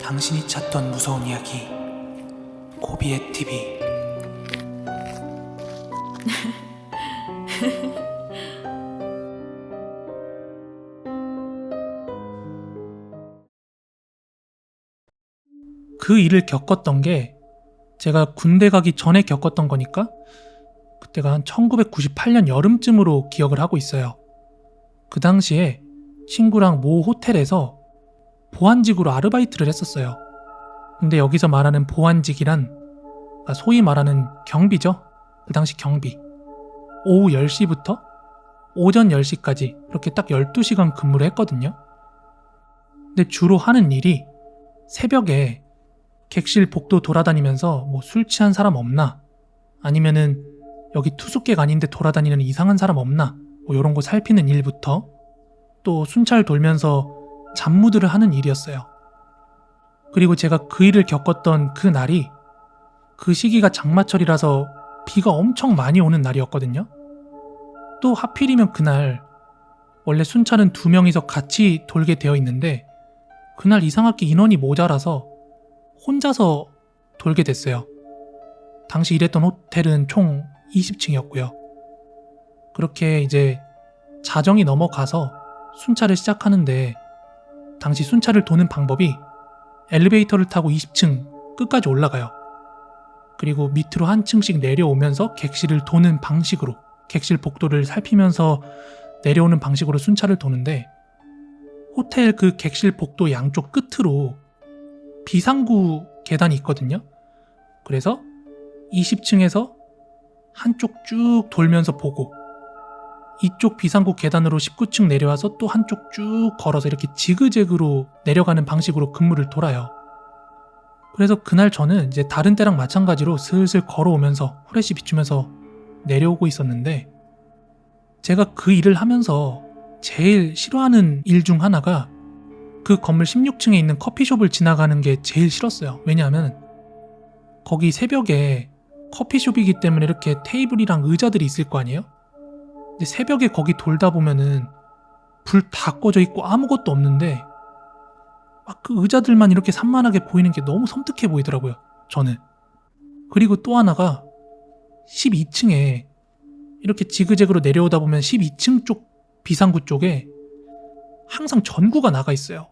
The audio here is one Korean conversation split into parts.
당신이 찾던 무서운 이야기 고비의 TV. 그 일을 겪었던 게 제가 군대 가기 전에 겪었던 거니까 그때가 한 1998년 여름쯤으로 기억을 하고 있어요. 그 당시에 친구랑 모 호텔에서 보안직으로 아르바이트를 했었어요. 근데 여기서 말하는 보안직이란 소위 말하는 경비죠. 그 당시 경비. 오후 10시부터 오전 10시까지 이렇게 딱 12시간 근무를 했거든요. 근데 주로 하는 일이 새벽에 객실 복도 돌아다니면서 뭐 술 취한 사람 없나, 아니면은 여기 투숙객 아닌데 돌아다니는 이상한 사람 없나, 뭐 이런 거 살피는 일부터 또 순찰 돌면서 잡무들을 하는 일이었어요. 그리고 제가 그 일을 겪었던 그 날이 그 시기가 장마철이라서 비가 엄청 많이 오는 날이었거든요. 또 하필이면 그날 원래 순찰은 2명이서 같이 돌게 되어 있는데 그날 이상하게 인원이 모자라서 혼자서 돌게 됐어요. 당시 일했던 호텔은 총 20층이었고요. 그렇게 이제 자정이 넘어가서 순찰을 시작하는데 당시 순찰을 도는 방법이 엘리베이터를 타고 20층 끝까지 올라가요. 그리고 밑으로 한 층씩 내려오면서 객실을 도는 방식으로, 객실 복도를 살피면서 내려오는 방식으로 순찰을 도는데 호텔 그 객실 복도 양쪽 끝으로 비상구 계단이 있거든요. 그래서 20층에서 한쪽 쭉 돌면서 보고 이쪽 비상구 계단으로 19층 내려와서 또 한쪽 쭉 걸어서 이렇게 지그재그로 내려가는 방식으로 근무를 돌아요. 그래서 그날 저는 이제 다른 때랑 마찬가지로 슬슬 걸어오면서 후레쉬 비추면서 내려오고 있었는데 제가 그 일을 하면서 제일 싫어하는 일 중 하나가 그 건물 16층에 있는 커피숍을 지나가는 게 제일 싫었어요. 왜냐하면 거기 새벽에 커피숍이기 때문에 이렇게 테이블이랑 의자들이 있을 거 아니에요? 근데 새벽에 거기 돌다 보면은 불 다 꺼져 있고 아무것도 없는데 막 그 의자들만 이렇게 산만하게 보이는 게 너무 섬뜩해 보이더라고요, 저는. 그리고 또 하나가 12층에 이렇게 지그재그로 내려오다 보면 12층 쪽 비상구 쪽에 항상 전구가 나가 있어요.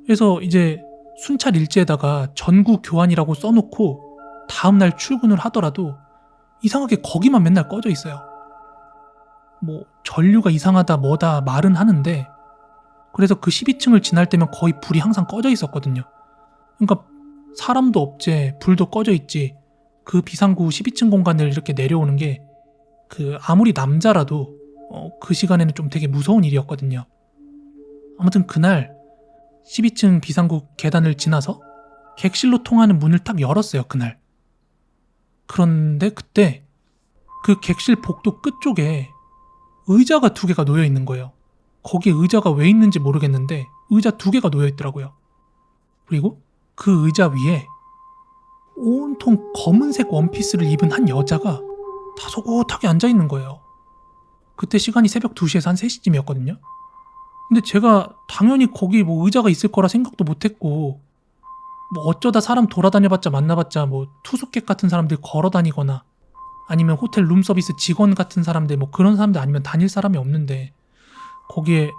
그래서 이제 순찰 일지에다가 전구 교환이라고 써놓고 다음날 출근을 하더라도 이상하게 거기만 맨날 꺼져 있어요. 뭐 전류가 이상하다 뭐다 말은 하는데 그래서 그 12층을 지날 때면 거의 불이 항상 꺼져 있었거든요. 그러니까 사람도 없지, 불도 꺼져 있지, 그 비상구 12층 공간을 이렇게 내려오는 게 그 아무리 남자라도 그 시간에는 좀 되게 무서운 일이었거든요. 아무튼 그날 12층 비상구 계단을 지나서 객실로 통하는 문을 딱 열었어요, 그날. 그런데 그때 그 객실 복도 끝쪽에 의자가 2개가 놓여 있는 거예요. 거기에 의자가 왜 있는지 모르겠는데 의자 2개가 놓여 있더라고요. 그리고 그 의자 위에 온통 검은색 원피스를 입은 한 여자가 다소곳하게 앉아 있는 거예요. 그때 시간이 새벽 2시에서 한 3시쯤이었거든요. 근데 제가 당연히 거기 뭐 의자가 있을 거라 생각도 못했고 뭐 어쩌다 사람 돌아다녀봤자 만나봤자 뭐 투숙객 같은 사람들 걸어다니거나 아니면 호텔 룸서비스 직원 같은 사람들 뭐 그런 사람들 아니면 다닐 사람이 없는데 거기에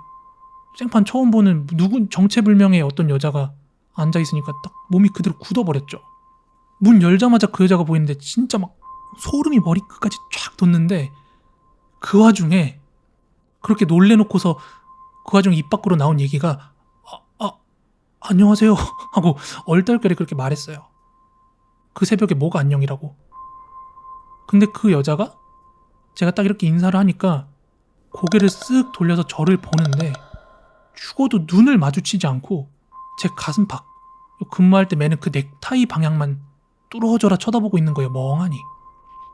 생판 처음 보는 누군 정체불명의 어떤 여자가 앉아있으니까 딱 몸이 그대로 굳어버렸죠. 문 열자마자 그 여자가 보이는데 진짜 막 소름이 머리끝까지 쫙 돋는데 그 와중에 그렇게 놀래놓고서 그 와중에 입 밖으로 나온 얘기가 안녕하세요 하고 얼떨결에 그렇게 말했어요. 그 새벽에 뭐가 안녕이라고. 근데 그 여자가 제가 딱 이렇게 인사를 하니까 고개를 쓱 돌려서 저를 보는데 죽어도 눈을 마주치지 않고 제 가슴팍, 근무할 때 매는 그 넥타이 방향만 뚫어져라 쳐다보고 있는 거예요, 멍하니.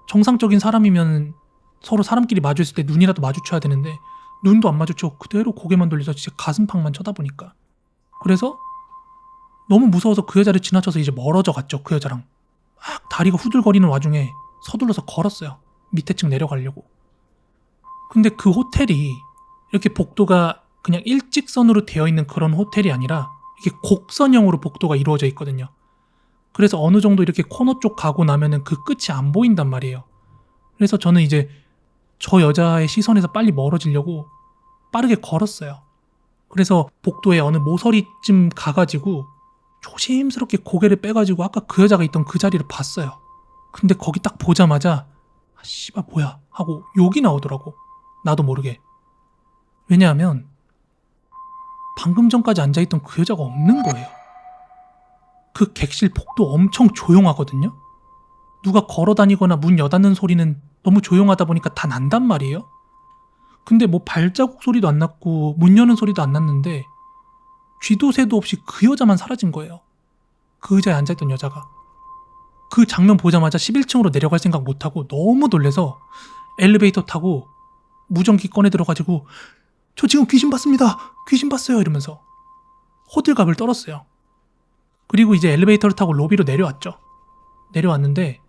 정상적인 사람이면 서로 사람끼리 마주했을 때 눈이라도 마주쳐야 되는데 눈도 안 마주치고 그대로 고개만 돌려서 제 가슴팍만 쳐다보니까. 그래서 너무 무서워서 그 여자를 지나쳐서 이제 멀어져 갔죠, 그 여자랑. 막 다리가 후들거리는 와중에 서둘러서 걸었어요, 밑에 층 내려가려고. 근데 그 호텔이 이렇게 복도가 그냥 일직선으로 되어 있는 그런 호텔이 아니라 이게 곡선형으로 복도가 이루어져 있거든요. 그래서 어느 정도 이렇게 코너 쪽 가고 나면은 그 끝이 안 보인단 말이에요. 그래서 저는 이제 저 여자의 시선에서 빨리 멀어지려고 빠르게 걸었어요. 그래서 복도의 어느 모서리쯤 가가지고 조심스럽게 고개를 빼가지고 아까 그 여자가 있던 그 자리를 봤어요. 근데 거기 딱 보자마자 아 씨발 뭐야 하고 욕이 나오더라고. 나도 모르게. 왜냐하면 방금 전까지 앉아있던 그 여자가 없는 거예요. 그 객실 복도 엄청 조용하거든요. 누가 걸어다니거나 문 여닫는 소리는 너무 조용하다 보니까 다 난단 말이에요. 근데 뭐 발자국 소리도 안 났고 문 여는 소리도 안 났는데 쥐도 새도 없이 그 여자만 사라진 거예요. 그 의자에 앉아있던 여자가. 그 장면 보자마자 11층으로 내려갈 생각 못하고 너무 놀래서 엘리베이터 타고 무전기 꺼내 들어가지고 저 지금 귀신 봤습니다. 귀신 봤어요. 이러면서 호들갑을 떨었어요. 그리고 이제 엘리베이터를 타고 로비로 내려왔죠. 내려왔는데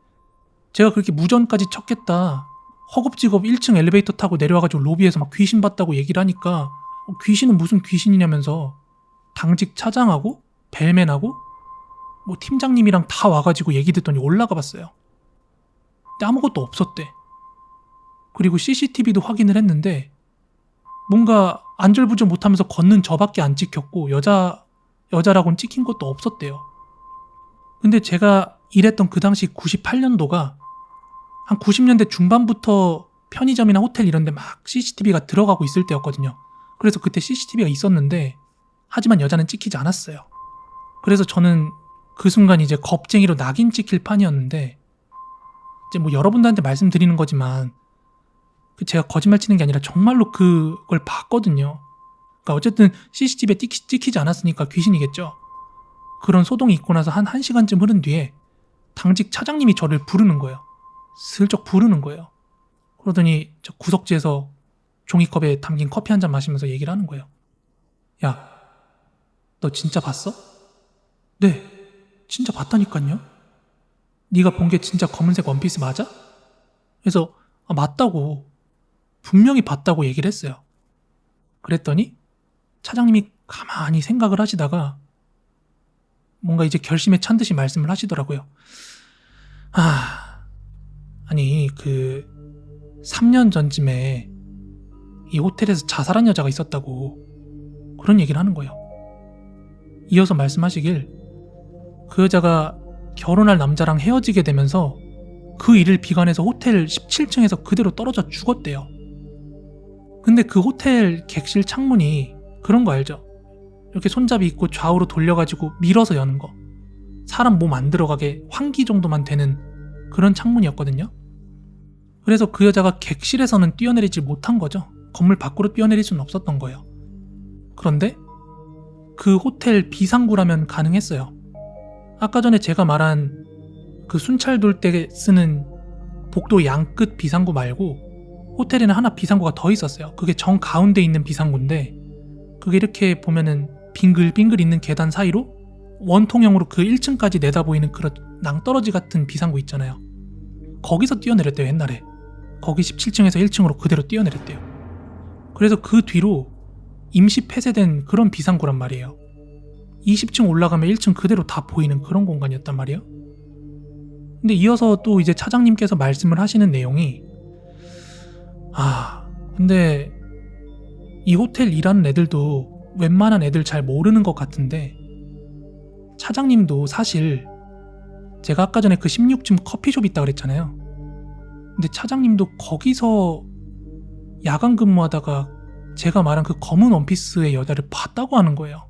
제가 그렇게 무전까지 쳤겠다. 허겁지겁 1층 엘리베이터 타고 내려와가지고 로비에서 막 귀신 봤다고 얘기를 하니까 귀신은 무슨 귀신이냐면서 당직 차장하고 벨맨하고 뭐 팀장님이랑 다 와가지고 얘기 듣더니 올라가 봤어요. 근데 아무것도 없었대. 그리고 CCTV도 확인을 했는데 뭔가 안절부절 못하면서 걷는 저밖에 안 찍혔고 여자라고는 찍힌 것도 없었대요. 근데 제가 일했던 그 당시 98년도가 한 90년대 중반부터 편의점이나 호텔 이런 데 막 CCTV가 들어가고 있을 때였거든요. 그래서 그때 CCTV가 있었는데 하지만 여자는 찍히지 않았어요. 그래서 저는 그 순간 이제 겁쟁이로 낙인 찍힐 판이었는데 이제 뭐 여러분들한테 말씀드리는 거지만 제가 거짓말 치는 게 아니라 정말로 그걸 봤거든요. 그러니까 어쨌든 CCTV에 찍히지 않았으니까 귀신이겠죠. 그런 소동이 있고 나서 한 1시간쯤 흐른 뒤에 당직 차장님이 저를 부르는 거예요. 슬쩍 부르는 거예요. 그러더니 저 구석지에서 종이컵에 담긴 커피 한 잔 마시면서 얘기를 하는 거예요. 야, 너 진짜 봤어? 네, 진짜 봤다니까요. 네가 본 게 진짜 검은색 원피스 맞아? 그래서 맞다고, 분명히 봤다고 얘기를 했어요. 그랬더니 차장님이 가만히 생각을 하시다가 뭔가 이제 결심에 찬 듯이 말씀을 하시더라고요. 아니 3년 전쯤에 이 호텔에서 자살한 여자가 있었다고 그런 얘기를 하는 거예요. 이어서 말씀하시길 그 여자가 결혼할 남자랑 헤어지게 되면서 그 일을 비관해서 호텔 17층에서 그대로 떨어져 죽었대요. 근데 그 호텔 객실 창문이 그런 거 알죠? 이렇게 손잡이 있고 좌우로 돌려가지고 밀어서 여는 거. 사람 몸 안 들어가게 환기 정도만 되는 그런 창문이었거든요. 그래서 그 여자가 객실에서는 뛰어내리지 못한 거죠. 건물 밖으로 뛰어내릴 수는 없었던 거예요. 그런데 그 호텔 비상구라면 가능했어요. 아까 전에 제가 말한 그 순찰 돌 때 쓰는 복도 양끝 비상구 말고 호텔에는 하나 비상구가 더 있었어요. 그게 정 가운데 있는 비상구인데 그게 이렇게 보면은 빙글빙글 있는 계단 사이로 원통형으로 그 1층까지 내다보이는 그런 낭떠러지 같은 비상구 있잖아요. 거기서 뛰어내렸대요. 옛날에. 거기 17층에서 1층으로 그대로 뛰어내렸대요. 그래서 그 뒤로 임시 폐쇄된 그런 비상구란 말이에요. 20층 올라가면 1층 그대로 다 보이는 그런 공간이었단 말이에요. 근데 이어서 또 이제 차장님께서 말씀을 하시는 내용이 근데 이 호텔 일하는 애들도 웬만한 애들 잘 모르는 것 같은데 차장님도 사실 제가 아까 전에 그 16층 커피숍 있다고 그랬잖아요. 근데 차장님도 거기서 야간 근무하다가 제가 말한 그 검은 원피스의 여자를 봤다고 하는 거예요.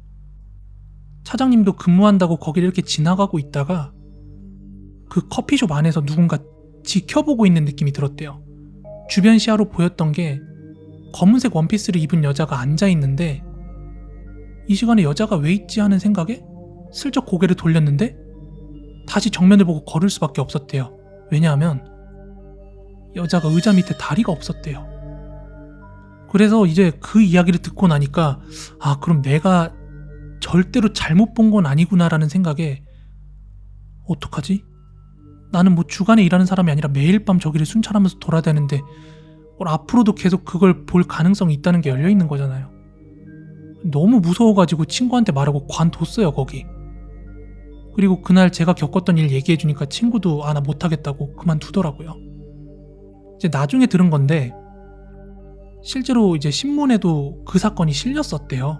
차장님도 근무한다고 거기를 이렇게 지나가고 있다가 그 커피숍 안에서 누군가 지켜보고 있는 느낌이 들었대요. 주변 시야로 보였던 게 검은색 원피스를 입은 여자가 앉아있는데 이 시간에 여자가 왜 있지 하는 생각에 슬쩍 고개를 돌렸는데 다시 정면을 보고 걸을 수밖에 없었대요. 왜냐하면 여자가 의자 밑에 다리가 없었대요. 그래서 이제 그 이야기를 듣고 나니까 그럼 내가 절대로 잘못 본 건 아니구나라는 생각에 어떡하지? 나는 뭐 주간에 일하는 사람이 아니라 매일 밤 저기를 순찰하면서 돌아다니는데 앞으로도 계속 그걸 볼 가능성이 있다는 게 열려있는 거잖아요. 너무 무서워가지고 친구한테 말하고 관뒀어요 거기. 그리고 그날 제가 겪었던 일 얘기해주니까 친구도 나 못하겠다고 그만두더라고요. 이제 나중에 들은 건데 실제로 이제 신문에도 그 사건이 실렸었대요.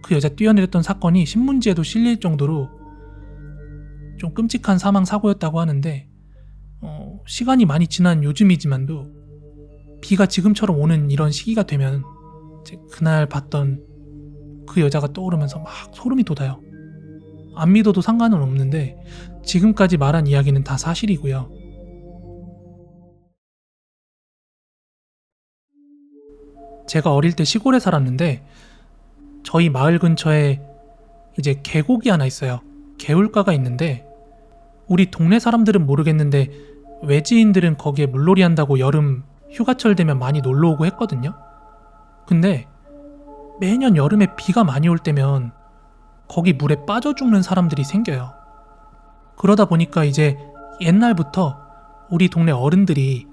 그 여자 뛰어내렸던 사건이 신문지에도 실릴 정도로 좀 끔찍한 사망 사고였다고 하는데 시간이 많이 지난 요즘이지만도 비가 지금처럼 오는 이런 시기가 되면 이제 그날 봤던 그 여자가 떠오르면서 막 소름이 돋아요. 안 믿어도 상관은 없는데 지금까지 말한 이야기는 다 사실이고요. 제가 어릴 때 시골에 살았는데 저희 마을 근처에 이제 계곡이 하나 있어요. 개울가가 있는데 우리 동네 사람들은 모르겠는데 외지인들은 거기에 물놀이 한다고 여름 휴가철 되면 많이 놀러 오고 했거든요. 근데 매년 여름에 비가 많이 올 때면 거기 물에 빠져 죽는 사람들이 생겨요. 그러다 보니까 이제 옛날부터 우리 동네 어른들이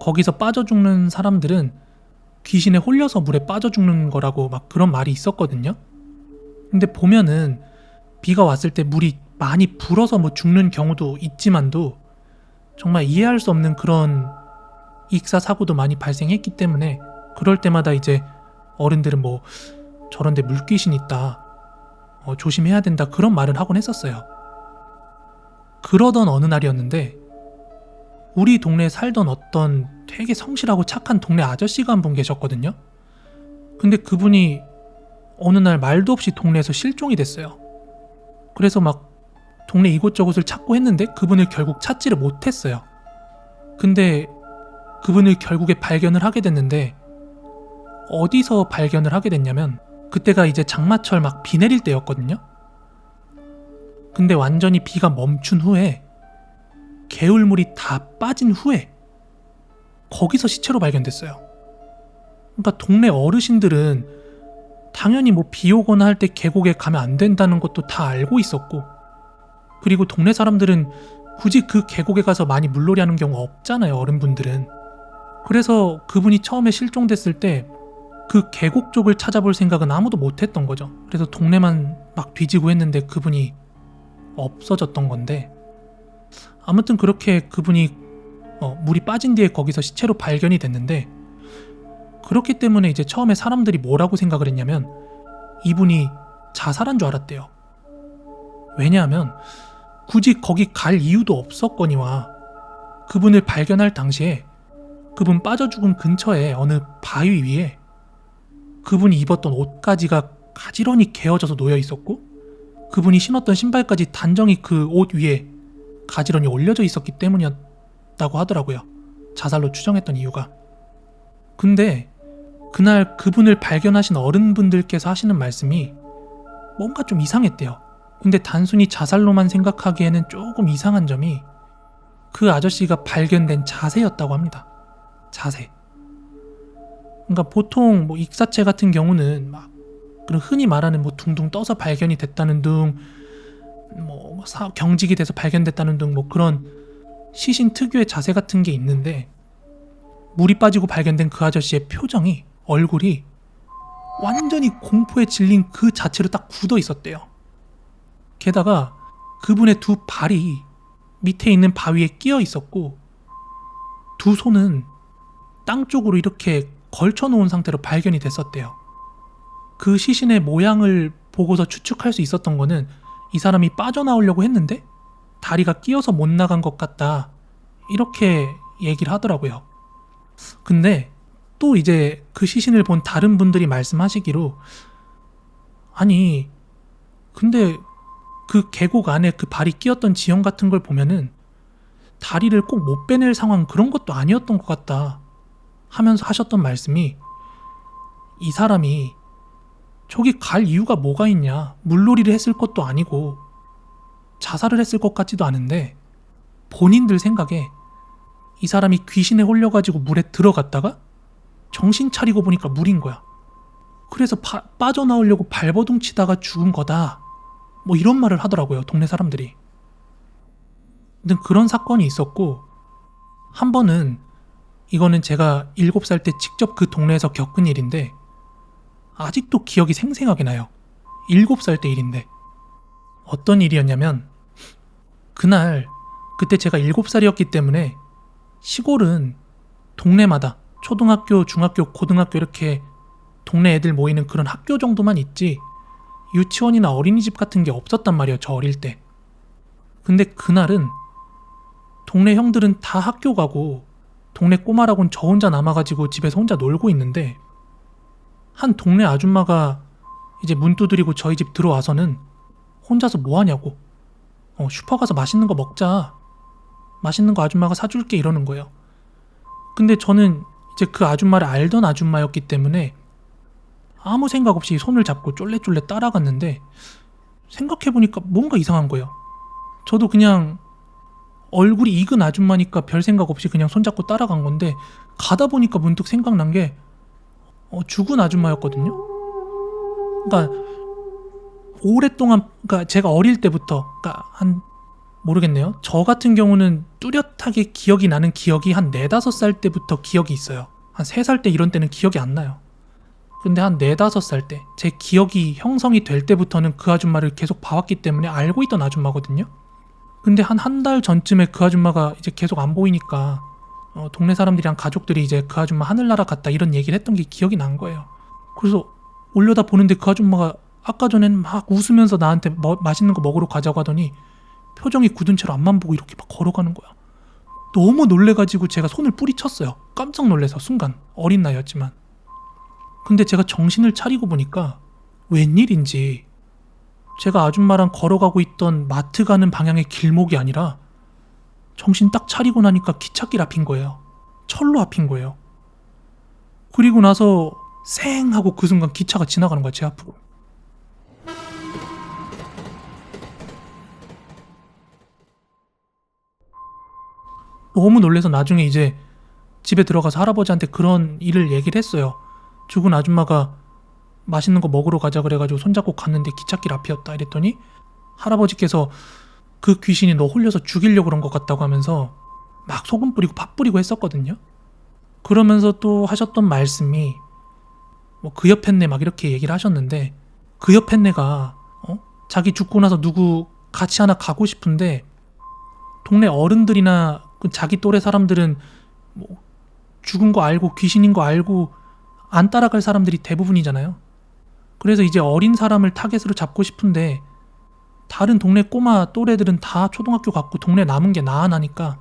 거기서 빠져 죽는 사람들은 귀신에 홀려서 물에 빠져 죽는 거라고 막 그런 말이 있었거든요. 근데 보면은 비가 왔을 때 물이 많이 불어서 뭐 죽는 경우도 있지만도 정말 이해할 수 없는 그런 익사 사고도 많이 발생했기 때문에 그럴 때마다 이제 어른들은 뭐 저런데 물귀신 있다, 조심해야 된다 그런 말을 하곤 했었어요. 그러던 어느 날이었는데 우리 동네에 살던 어떤 되게 성실하고 착한 동네 아저씨가 한 분 계셨거든요. 근데 그분이 어느 날 말도 없이 동네에서 실종이 됐어요. 그래서 막 동네 이곳저곳을 찾고 했는데 그분을 결국 찾지를 못했어요. 근데 그분을 결국에 발견을 하게 됐는데 어디서 발견을 하게 됐냐면 그때가 이제 장마철 막 비 내릴 때였거든요. 근데 완전히 비가 멈춘 후에 개울물이 다 빠진 후에 거기서 시체로 발견됐어요. 그러니까 동네 어르신들은 당연히 뭐 비 오거나 할 때 계곡에 가면 안 된다는 것도 다 알고 있었고, 그리고 동네 사람들은 굳이 그 계곡에 가서 많이 물놀이 하는 경우 없잖아요, 어른분들은. 그래서 그분이 처음에 실종됐을 때 그 계곡 쪽을 찾아볼 생각은 아무도 못했던 거죠. 그래서 동네만 막 뒤지고 했는데 그분이 없어졌던 건데, 아무튼 그렇게 그분이 물이 빠진 뒤에 거기서 시체로 발견이 됐는데, 그렇기 때문에 이제 처음에 사람들이 뭐라고 생각을 했냐면 이분이 자살한 줄 알았대요. 왜냐하면 굳이 거기 갈 이유도 없었거니와 그분을 발견할 당시에 그분 빠져 죽은 근처에 어느 바위 위에 그분이 입었던 옷가지가 가지런히 개어져서 놓여 있었고 그분이 신었던 신발까지 단정히 그 옷 위에 가지런히 올려져 있었기 때문이었다고 하더라고요. 자살로 추정했던 이유가. 근데 그날 그분을 발견하신 어른분들께서 하시는 말씀이 뭔가 좀 이상했대요. 근데 단순히 자살로만 생각하기에는 조금 이상한 점이 그 아저씨가 발견된 자세였다고 합니다. 자세. 그러니까 보통 뭐 익사체 같은 경우는 막 그런 흔히 말하는 뭐 둥둥 떠서 발견이 됐다는 등, 뭐 경직이 돼서 발견됐다는 등 뭐 그런 시신 특유의 자세 같은 게 있는데, 물이 빠지고 발견된 그 아저씨의 표정이, 얼굴이 완전히 공포에 질린 그 자체로 딱 굳어 있었대요. 게다가 그분의 두 발이 밑에 있는 바위에 끼어 있었고 두 손은 땅 쪽으로 이렇게 걸쳐놓은 상태로 발견이 됐었대요. 그 시신의 모양을 보고서 추측할 수 있었던 거는 이 사람이 빠져나오려고 했는데 다리가 끼어서 못 나간 것 같다, 이렇게 얘기를 하더라고요. 근데 또 이제 그 시신을 본 다른 분들이 말씀하시기로, 아니 근데 그 계곡 안에 그 발이 끼었던 지형 같은 걸 보면은 다리를 꼭 못 빼낼 상황 그런 것도 아니었던 것 같다 하면서 하셨던 말씀이, 이 사람이 저기 갈 이유가 뭐가 있냐, 물놀이를 했을 것도 아니고 자살을 했을 것 같지도 않은데 본인들 생각에 이 사람이 귀신에 홀려가지고 물에 들어갔다가 정신 차리고 보니까 물인 거야. 그래서 빠져나오려고 발버둥 치다가 죽은 거다, 뭐 이런 말을 하더라고요, 동네 사람들이. 근데 그런 사건이 있었고, 한 번은, 이거는 제가 7살 때 직접 그 동네에서 겪은 일인데, 아직도 기억이 생생하게 나요. 7살 때 일인데. 어떤 일이었냐면 그때 제가 7살이었기 때문에 시골은 동네마다 초등학교, 중학교, 고등학교 이렇게 동네 애들 모이는 그런 학교 정도만 있지 유치원이나 어린이집 같은 게 없었단 말이에요, 저 어릴 때. 근데 그날은 동네 형들은 다 학교 가고 동네 꼬마라곤 저 혼자 남아가지고 집에서 혼자 놀고 있는데 한 동네 아줌마가 이제 문 두드리고 저희 집 들어와서는 혼자서 뭐 하냐고, 슈퍼 가서 맛있는 거 먹자, 맛있는 거 아줌마가 사줄게, 이러는 거예요. 근데 저는 이제 그 아줌마를 알던 아줌마였기 때문에 아무 생각 없이 손을 잡고 쫄래쫄래 따라갔는데 생각해보니까 뭔가 이상한 거예요. 저도 그냥 얼굴이 익은 아줌마니까 별 생각 없이 그냥 손잡고 따라간 건데 가다 보니까 문득 생각난 게 죽은 아줌마였거든요. 그러니까 오랫동안, 그러니까 제가 어릴 때부터, 그러니까 한 모르겠네요. 저 같은 경우는 뚜렷하게 기억이 나는 기억이 한 4, 5살 때부터 기억이 있어요. 한 3살 때 이런 때는 기억이 안 나요. 근데 한 4, 5살 때 제 기억이 형성이 될 때부터는 그 아줌마를 계속 봐왔기 때문에 알고 있던 아줌마거든요. 근데 한 달 전쯤에 그 아줌마가 이제 계속 안 보이니까 동네 사람들이랑 가족들이 이제 그 아줌마 하늘나라 갔다 이런 얘기를 했던 게 기억이 난 거예요. 그래서 올려다 보는데 그 아줌마가 아까 전엔 막 웃으면서 나한테 맛있는 거 먹으러 가자고 하더니 표정이 굳은 채로 앞만 보고 이렇게 막 걸어가는 거야. 너무 놀래가지고 제가 손을 뿌리쳤어요. 깜짝 놀라서 순간, 어린 나이였지만. 근데 제가 정신을 차리고 보니까 웬일인지 제가 아줌마랑 걸어가고 있던 마트 가는 방향의 길목이 아니라 정신 딱 차리고 나니까 기찻길 앞인 거예요. 철로 앞인 거예요. 그리고 나서 쌩 하고 그 순간 기차가 지나가는 거야, 제 앞으로. 너무 놀라서 나중에 이제 집에 들어가서 할아버지한테 그런 일을 얘기를 했어요. 죽은 아줌마가 맛있는 거 먹으러 가자 그래가지고 손잡고 갔는데 기찻길 앞이었다 이랬더니 할아버지께서 그 귀신이 너 홀려서 죽이려고 그런 것 같다고 하면서 막 소금 뿌리고 팥 뿌리고 했었거든요. 그러면서 또 하셨던 말씀이 뭐 그 옆했네 막 이렇게 얘기를 하셨는데 그 옆했네가 자기 죽고 나서 누구 같이 하나 가고 싶은데 동네 어른들이나 그 자기 또래 사람들은 뭐 죽은 거 알고 귀신인 거 알고 안 따라갈 사람들이 대부분이잖아요. 그래서 이제 어린 사람을 타겟으로 잡고 싶은데 다른 동네 꼬마 또래들은 다 초등학교 갔고 동네 남은 게 나 하나니까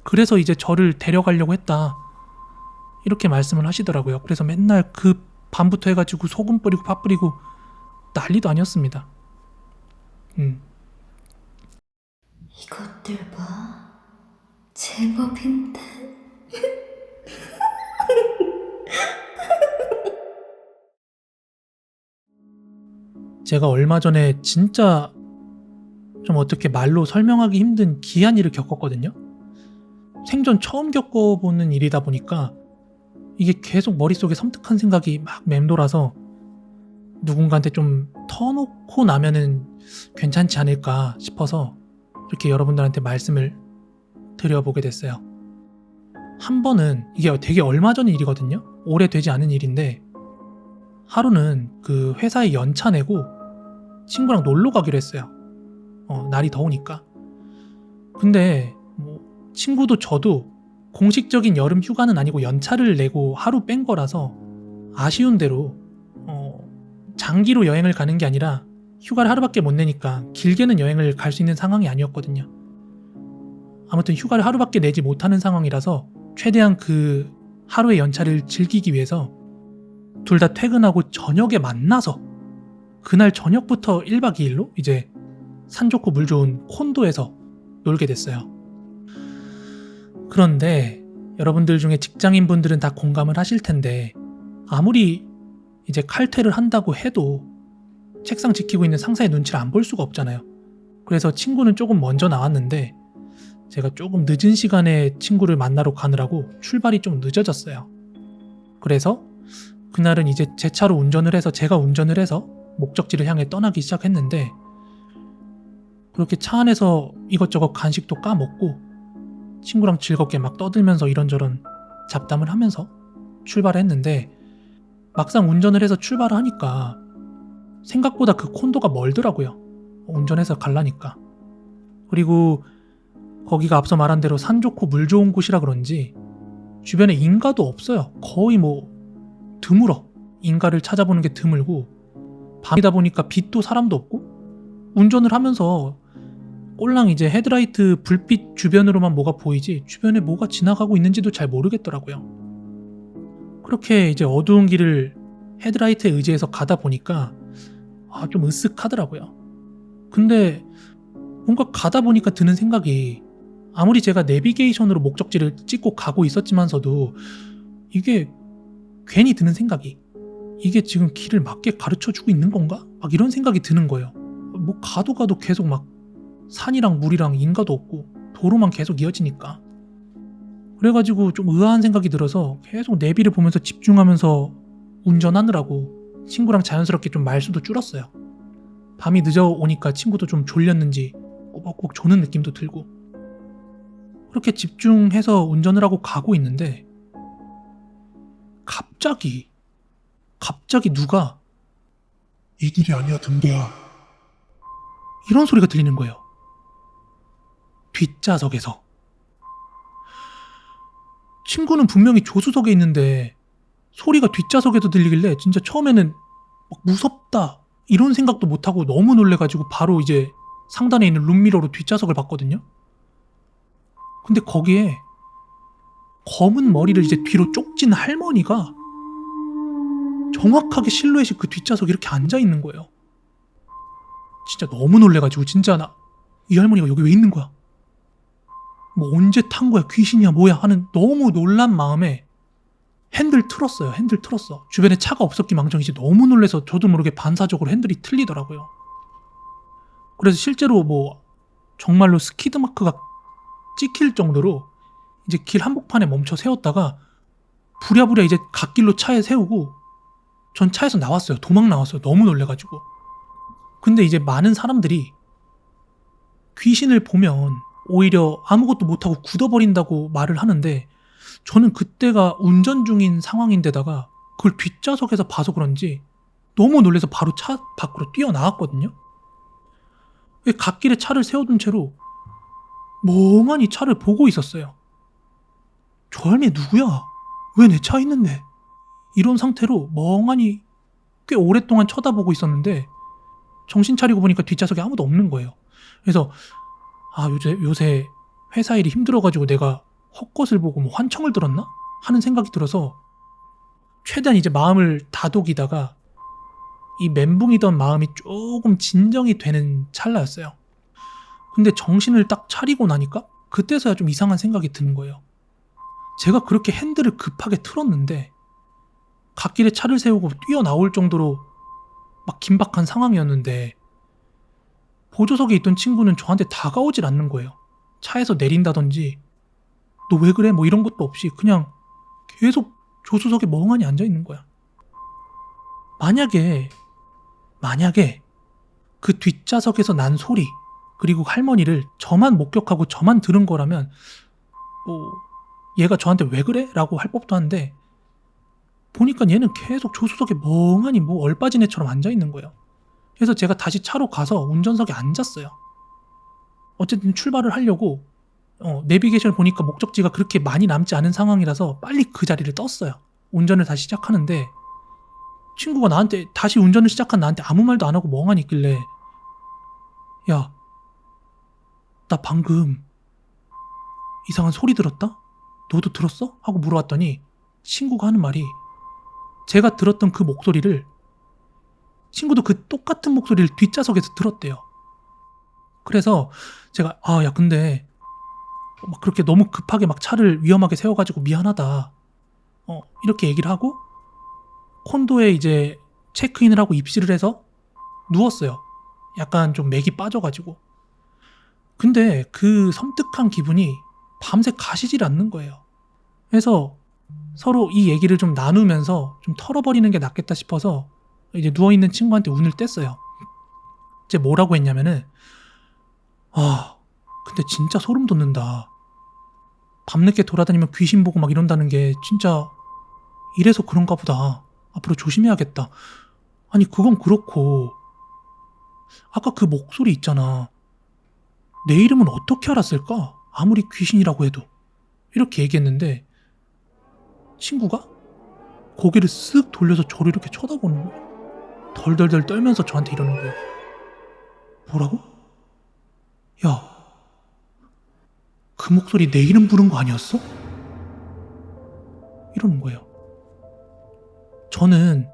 그래서 이제 저를 데려가려고 했다 이렇게 말씀을 하시더라고요. 그래서 맨날 그 밤부터 해가지고 소금 뿌리고 팥 뿌리고 난리도 아니었습니다. 이것들 봐. 제법인데. 제가 얼마 전에 진짜 좀 어떻게 말로 설명하기 힘든 기이한 일을 겪었거든요. 생전 처음 겪어보는 일이다 보니까 이게 계속 머릿속에 섬뜩한 생각이 막 맴돌아서 누군가한테 좀 터놓고 나면은 괜찮지 않을까 싶어서 이렇게 여러분들한테 말씀을 드려보게 됐어요. 한 번은 이게 되게 얼마 전 일이거든요. 오래되지 않은 일인데 하루는 그 회사에 연차 내고 친구랑 놀러 가기로 했어요. 날이 더우니까. 근데 뭐 친구도 저도 공식적인 여름 휴가는 아니고 연차를 내고 하루 뺀 거라서 아쉬운 대로 장기로 여행을 가는 게 아니라 휴가를 하루밖에 못 내니까 길게는 여행을 갈 수 있는 상황이 아니었거든요. 아무튼 휴가를 하루밖에 내지 못하는 상황이라서 최대한 그 하루의 연차를 즐기기 위해서 둘 다 퇴근하고 저녁에 만나서 그날 저녁부터 1박 2일로 이제 산 좋고 물 좋은 콘도에서 놀게 됐어요. 그런데 여러분들 중에 직장인분들은 다 공감을 하실 텐데 아무리 이제 칼퇴를 한다고 해도 책상 지키고 있는 상사의 눈치를 안 볼 수가 없잖아요. 그래서 친구는 조금 먼저 나왔는데 제가 조금 늦은 시간에 친구를 만나러 가느라고 출발이 좀 늦어졌어요. 그래서 그날은 이제 제 차로 운전을 해서 제가 운전을 해서 목적지를 향해 떠나기 시작했는데 그렇게 차 안에서 이것저것 간식도 까먹고 친구랑 즐겁게 막 떠들면서 이런저런 잡담을 하면서 출발을 했는데 막상 운전을 해서 출발을 하니까 생각보다 그 콘도가 멀더라고요. 운전해서 가려니까. 그리고 거기가 앞서 말한 대로 산 좋고 물 좋은 곳이라 그런지 주변에 인가도 없어요. 거의 뭐 드물어. 인가를 찾아보는 게 드물고, 밤이다 보니까 빛도 사람도 없고, 운전을 하면서 꼴랑 이제 헤드라이트 불빛 주변으로만 뭐가 보이지 주변에 뭐가 지나가고 있는지도 잘 모르겠더라고요. 그렇게 이제 어두운 길을 헤드라이트에 의지해서 가다 보니까 좀 으쓱하더라고요. 근데 뭔가 가다 보니까 드는 생각이, 아무리 제가 내비게이션으로 목적지를 찍고 가고 있었지만서도 이게 괜히 드는 생각이, 이게 지금 길을 맞게 가르쳐주고 있는 건가? 막 이런 생각이 드는 거예요. 뭐 가도 계속 막 산이랑 물이랑 인가도 없고 도로만 계속 이어지니까. 그래가지고 좀 의아한 생각이 들어서 계속 내비를 보면서 집중하면서 운전하느라고 친구랑 자연스럽게 좀 말수도 줄었어요. 밤이 늦어오니까 친구도 좀 졸렸는지 꼬박꼬박 조는 느낌도 들고. 그렇게 집중해서 운전을 하고 가고 있는데 갑자기 누가 이 길이 아니야, 등대야. 이런 소리가 들리는 거예요. 뒷좌석에서. 친구는 분명히 조수석에 있는데 소리가 뒷좌석에서 들리길래 진짜 처음에는 막 무섭다 이런 생각도 못하고 너무 놀래가지고 바로 이제 상단에 있는 룸미러로 뒷좌석을 봤거든요. 근데 거기에 검은 머리를 이제 뒤로 쪽진 할머니가 정확하게 실루엣이 그 뒷좌석에 이렇게 앉아있는 거예요. 진짜 너무 놀래가지고 진짜 이 할머니가 여기 왜 있는 거야? 뭐 언제 탄 거야? 귀신이야 뭐야? 하는 너무 놀란 마음에 핸들 틀었어요. 핸들 틀었어. 주변에 차가 없었기 망정이지 너무 놀래서 저도 모르게 반사적으로 핸들이 틀리더라고요. 그래서 실제로 뭐 정말로 스키드 마크가 찍힐 정도로 이제 길 한복판에 멈춰 세웠다가 부랴부랴 이제 갓길로 차에 세우고 전 차에서 나왔어요. 도망 나왔어요. 너무 놀래가지고. 근데 이제 많은 사람들이 귀신을 보면 오히려 아무것도 못하고 굳어버린다고 말을 하는데, 저는 그때가 운전 중인 상황인데다가 그걸 뒷좌석에서 봐서 그런지 너무 놀라서 바로 차 밖으로 뛰어나왔거든요. 갓길에 차를 세워둔 채로 멍하니 차를 보고 있었어요. 저 할매 누구야? 왜 내 차 있는데? 이런 상태로 멍하니 꽤 오랫동안 쳐다보고 있었는데 정신 차리고 보니까 뒷좌석에 아무도 없는 거예요. 그래서 요새 회사 일이 힘들어가지고 내가 헛것을 보고 뭐 환청을 들었나? 하는 생각이 들어서 최대한 이제 마음을 다독이다가 이 멘붕이던 마음이 조금 진정이 되는 찰나였어요. 근데 정신을 딱 차리고 나니까 그때서야 좀 이상한 생각이 드는 거예요. 제가 그렇게 핸들을 급하게 틀었는데 갓길에 차를 세우고 뛰어나올 정도로 막 긴박한 상황이었는데 보조석에 있던 친구는 저한테 다가오질 않는 거예요. 차에서 내린다든지 너 왜 그래? 뭐 이런 것도 없이 그냥 계속 조수석에 멍하니 앉아있는 거야. 만약에 그 뒷좌석에서 난 소리 그리고 할머니를 저만 목격하고 저만 들은 거라면 얘가 저한테 왜 그래? 라고 할 법도 한데 보니까 얘는 계속 조수석에 멍하니 뭐 얼빠진 애처럼 앉아있는 거예요. 그래서 제가 다시 차로 가서 운전석에 앉았어요. 어쨌든 출발을 하려고 내비게이션을 보니까 목적지가 그렇게 많이 남지 않은 상황이라서 빨리 그 자리를 떴어요. 운전을 다시 시작하는데 친구가 나한테 다시 운전을 시작한 나한테 아무 말도 안 하고 멍하니 있길래 야, 나 방금 이상한 소리 들었다? 너도 들었어? 하고 물어봤더니 친구가 하는 말이 제가 들었던 그 목소리를 친구도 그 똑같은 목소리를 뒷좌석에서 들었대요. 그래서 제가 야 근데 막 그렇게 너무 급하게 막 차를 위험하게 세워가지고 미안하다 이렇게 얘기를 하고 콘도에 이제 체크인을 하고 입실을 해서 누웠어요. 약간 좀 맥이 빠져가지고. 근데 그 섬뜩한 기분이 밤새 가시질 않는 거예요. 그래서 서로 이 얘기를 좀 나누면서 좀 털어버리는 게 낫겠다 싶어서 이제 누워있는 친구한테 운을 뗐어요. 이제 뭐라고 했냐면은 근데 진짜 소름 돋는다. 밤늦게 돌아다니면 귀신 보고 막 이런다는 게 진짜 이래서 그런가 보다. 앞으로 조심해야겠다. 아니 그건 그렇고 아까 그 목소리 있잖아. 내 이름은 어떻게 알았을까? 아무리 귀신이라고 해도. 이렇게 얘기했는데 친구가 고개를 쓱 돌려서 저를 이렇게 쳐다보는 거예요. 덜덜덜 떨면서 저한테 이러는 거예요. 뭐라고? 야, 그 목소리 내 이름 부른 거 아니었어? 이러는 거예요. 저는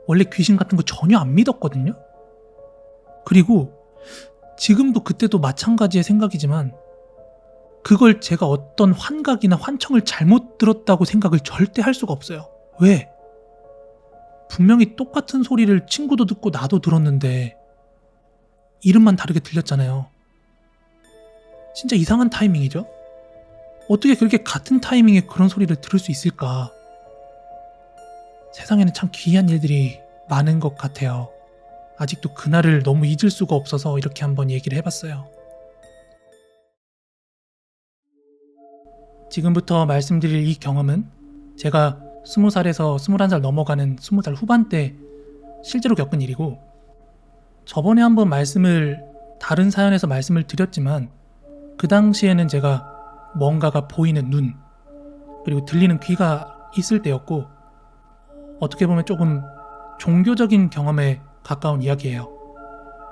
원래 귀신 같은 거 전혀 안 믿었거든요. 그리고 지금도 그때도 마찬가지의 생각이지만 그걸 제가 어떤 환각이나 환청을 잘못 들었다고 생각을 절대 할 수가 없어요. 왜? 분명히 똑같은 소리를 친구도 듣고 나도 들었는데 이름만 다르게 들렸잖아요. 진짜 이상한 타이밍이죠? 어떻게 그렇게 같은 타이밍에 그런 소리를 들을 수 있을까? 세상에는 참 기이한 일들이 많은 것 같아요. 아직도 그날을 너무 잊을 수가 없어서 이렇게 한번 얘기를 해봤어요. 지금부터 말씀드릴 이 경험은 제가 20살에서 21살 넘어가는 20살 후반때 실제로 겪은 일이고, 저번에 한번 다른 사연에서 말씀을 드렸지만 그 당시에는 제가 뭔가가 보이는 눈 그리고 들리는 귀가 있을 때였고, 어떻게 보면 조금 종교적인 경험에 가까운 이야기예요.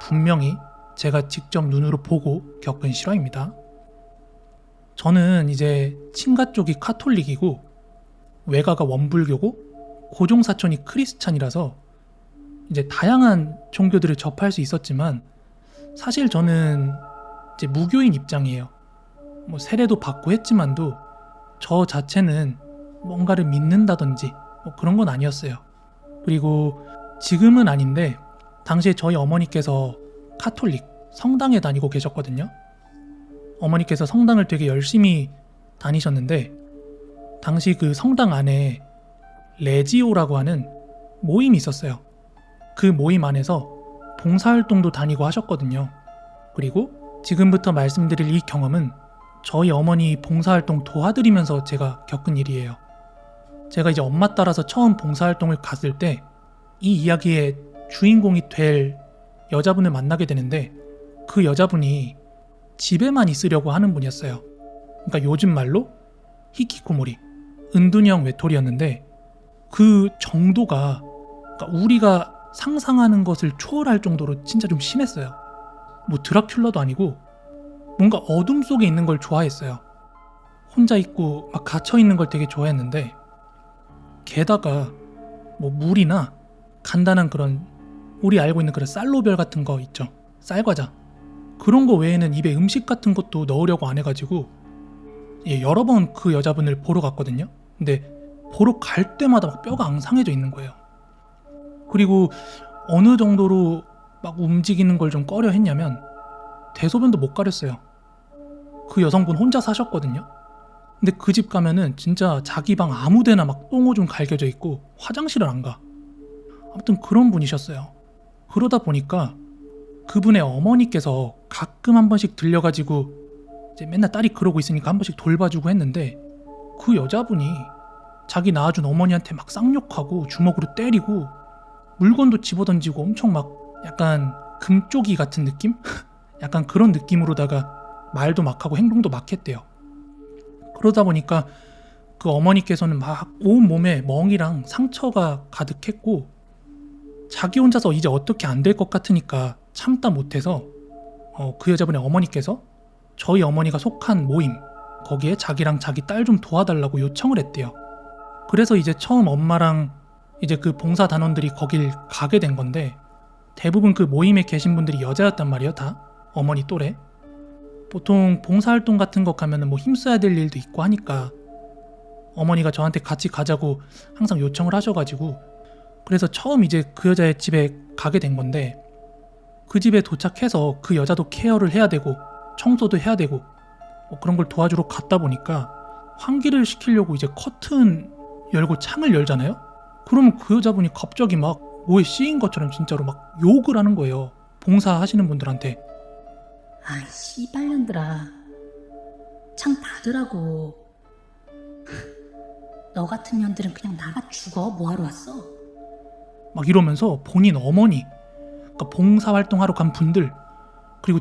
분명히 제가 직접 눈으로 보고 겪은 실화입니다. 저는 이제 친가 쪽이 카톨릭이고 외가가 원불교고 고종사촌이 크리스찬이라서 이제 다양한 종교들을 접할 수 있었지만 사실 저는 이제 무교인 입장이에요. 뭐 세례도 받고 했지만도 저 자체는 뭔가를 믿는다든지 뭐 그런 건 아니었어요. 그리고 지금은 아닌데 당시에 저희 어머니께서 카톨릭 성당에 다니고 계셨거든요. 어머니께서 성당을 되게 열심히 다니셨는데 당시 그 성당 안에 레지오라고 하는 모임이 있었어요. 그 모임 안에서 봉사활동도 다니고 하셨거든요. 그리고 지금부터 말씀드릴 이 경험은 저희 어머니 봉사활동 도와드리면서 제가 겪은 일이에요. 제가 이제 엄마 따라서 처음 봉사활동을 갔을 때 이 이야기의 주인공이 될 여자분을 만나게 되는데 그 여자분이 집에만 있으려고 하는 분이었어요. 그러니까 요즘 말로 히키코모리, 은둔형 외톨이였는데 그 정도가 그러니까 우리가 상상하는 것을 초월할 정도로 진짜 좀 심했어요. 뭐 드라큘라도 아니고 뭔가 어둠 속에 있는 걸 좋아했어요. 혼자 있고 막 갇혀 있는 걸 되게 좋아했는데 게다가 뭐 물이나 간단한 그런 우리 알고 있는 그런 쌀로별 같은 거 있죠. 쌀과자. 그런 거 외에는 입에 음식 같은 것도 넣으려고 안 해가지고 여러 번 그 여자분을 보러 갔거든요. 근데 보러 갈 때마다 막 뼈가 앙상해져 있는 거예요. 그리고 어느 정도로 막 움직이는 걸 좀 꺼려 했냐면 대소변도 못 가렸어요. 그 여성분 혼자 사셨거든요. 근데 그 집 가면은 진짜 자기 방 아무데나 막 똥오줌 갈겨져 있고 화장실을 안 가. 아무튼 그런 분이셨어요. 그러다 보니까 그분의 어머니께서 가끔 한 번씩 들려가지고 이제 맨날 딸이 그러고 있으니까 한 번씩 돌봐주고 했는데 그 여자분이 자기 낳아준 어머니한테 막 쌍욕하고 주먹으로 때리고 물건도 집어던지고 엄청 막 약간 금쪽이 같은 느낌? 약간 그런 느낌으로다가 말도 막 하고 행동도 막 했대요. 그러다 보니까 그 어머니께서는 막 온몸에 멍이랑 상처가 가득했고 자기 혼자서 이제 어떻게 안 될 것 같으니까 참다 못해서 그 여자분의 어머니께서 저희 어머니가 속한 모임 거기에 자기랑 자기 딸 좀 도와달라고 요청을 했대요. 그래서 이제 처음 엄마랑 이제 그 봉사단원들이 거길 가게 된 건데 대부분 그 모임에 계신 분들이 여자였단 말이에요. 다 어머니 또래. 보통 봉사활동 같은 거 가면은 뭐 힘써야 될 일도 있고 하니까 어머니가 저한테 같이 가자고 항상 요청을 하셔가지고 그래서 처음 이제 그 여자의 집에 가게 된 건데 그 집에 도착해서 그 여자도 케어를 해야 되고 청소도 해야 되고 뭐 그런 걸 도와주러 갔다 보니까 환기를 시키려고 이제 커튼 열고 창을 열잖아요? 그러면 그 여자분이 갑자기 막 뭐에 씌인 것처럼 진짜로 막 욕을 하는 거예요. 봉사하시는 분들한테. 아이 씨발년들아 창 닫으라고. 너 같은 년들은 그냥 나가 죽어. 뭐하러 왔어? 막 이러면서 본인 어머니, 그러니까 봉사활동하러 간 분들, 그리고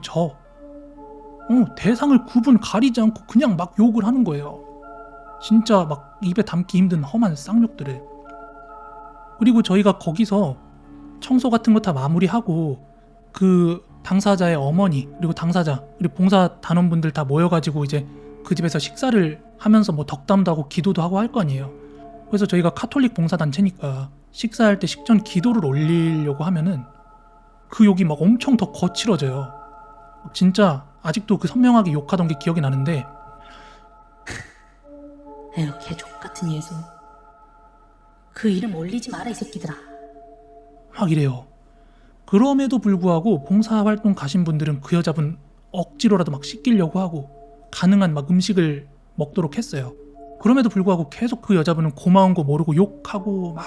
대상을 구분 가리지 않고 그냥 막 욕을 하는 거예요. 진짜 막 입에 담기 힘든 험한 쌍욕들을. 그리고 저희가 거기서 청소 같은 거 다 마무리하고 그 당사자의 어머니 그리고 당사자 그리고 봉사 단원분들 다 모여가지고 이제 그 집에서 식사를 하면서 뭐 덕담도 하고 기도도 하고 할 거 아니에요. 그래서 저희가 카톨릭 봉사단체니까 식사할 때 식전 기도를 올리려고 하면은 그 욕이 막 엄청 더 거칠어져요. 진짜 아직도 그 선명하게 욕하던 게 기억이 나는데, 에휴, 개족 같은 예수. 그 이름 올리지 마라, 이 새끼들아. 막 이래요. 그럼에도 불구하고 봉사활동 가신 분들은 그 여자분 억지로라도 막 씻기려고 하고 가능한 막 음식을 먹도록 했어요. 그럼에도 불구하고 계속 그 여자분은 고마운 거 모르고 욕하고 막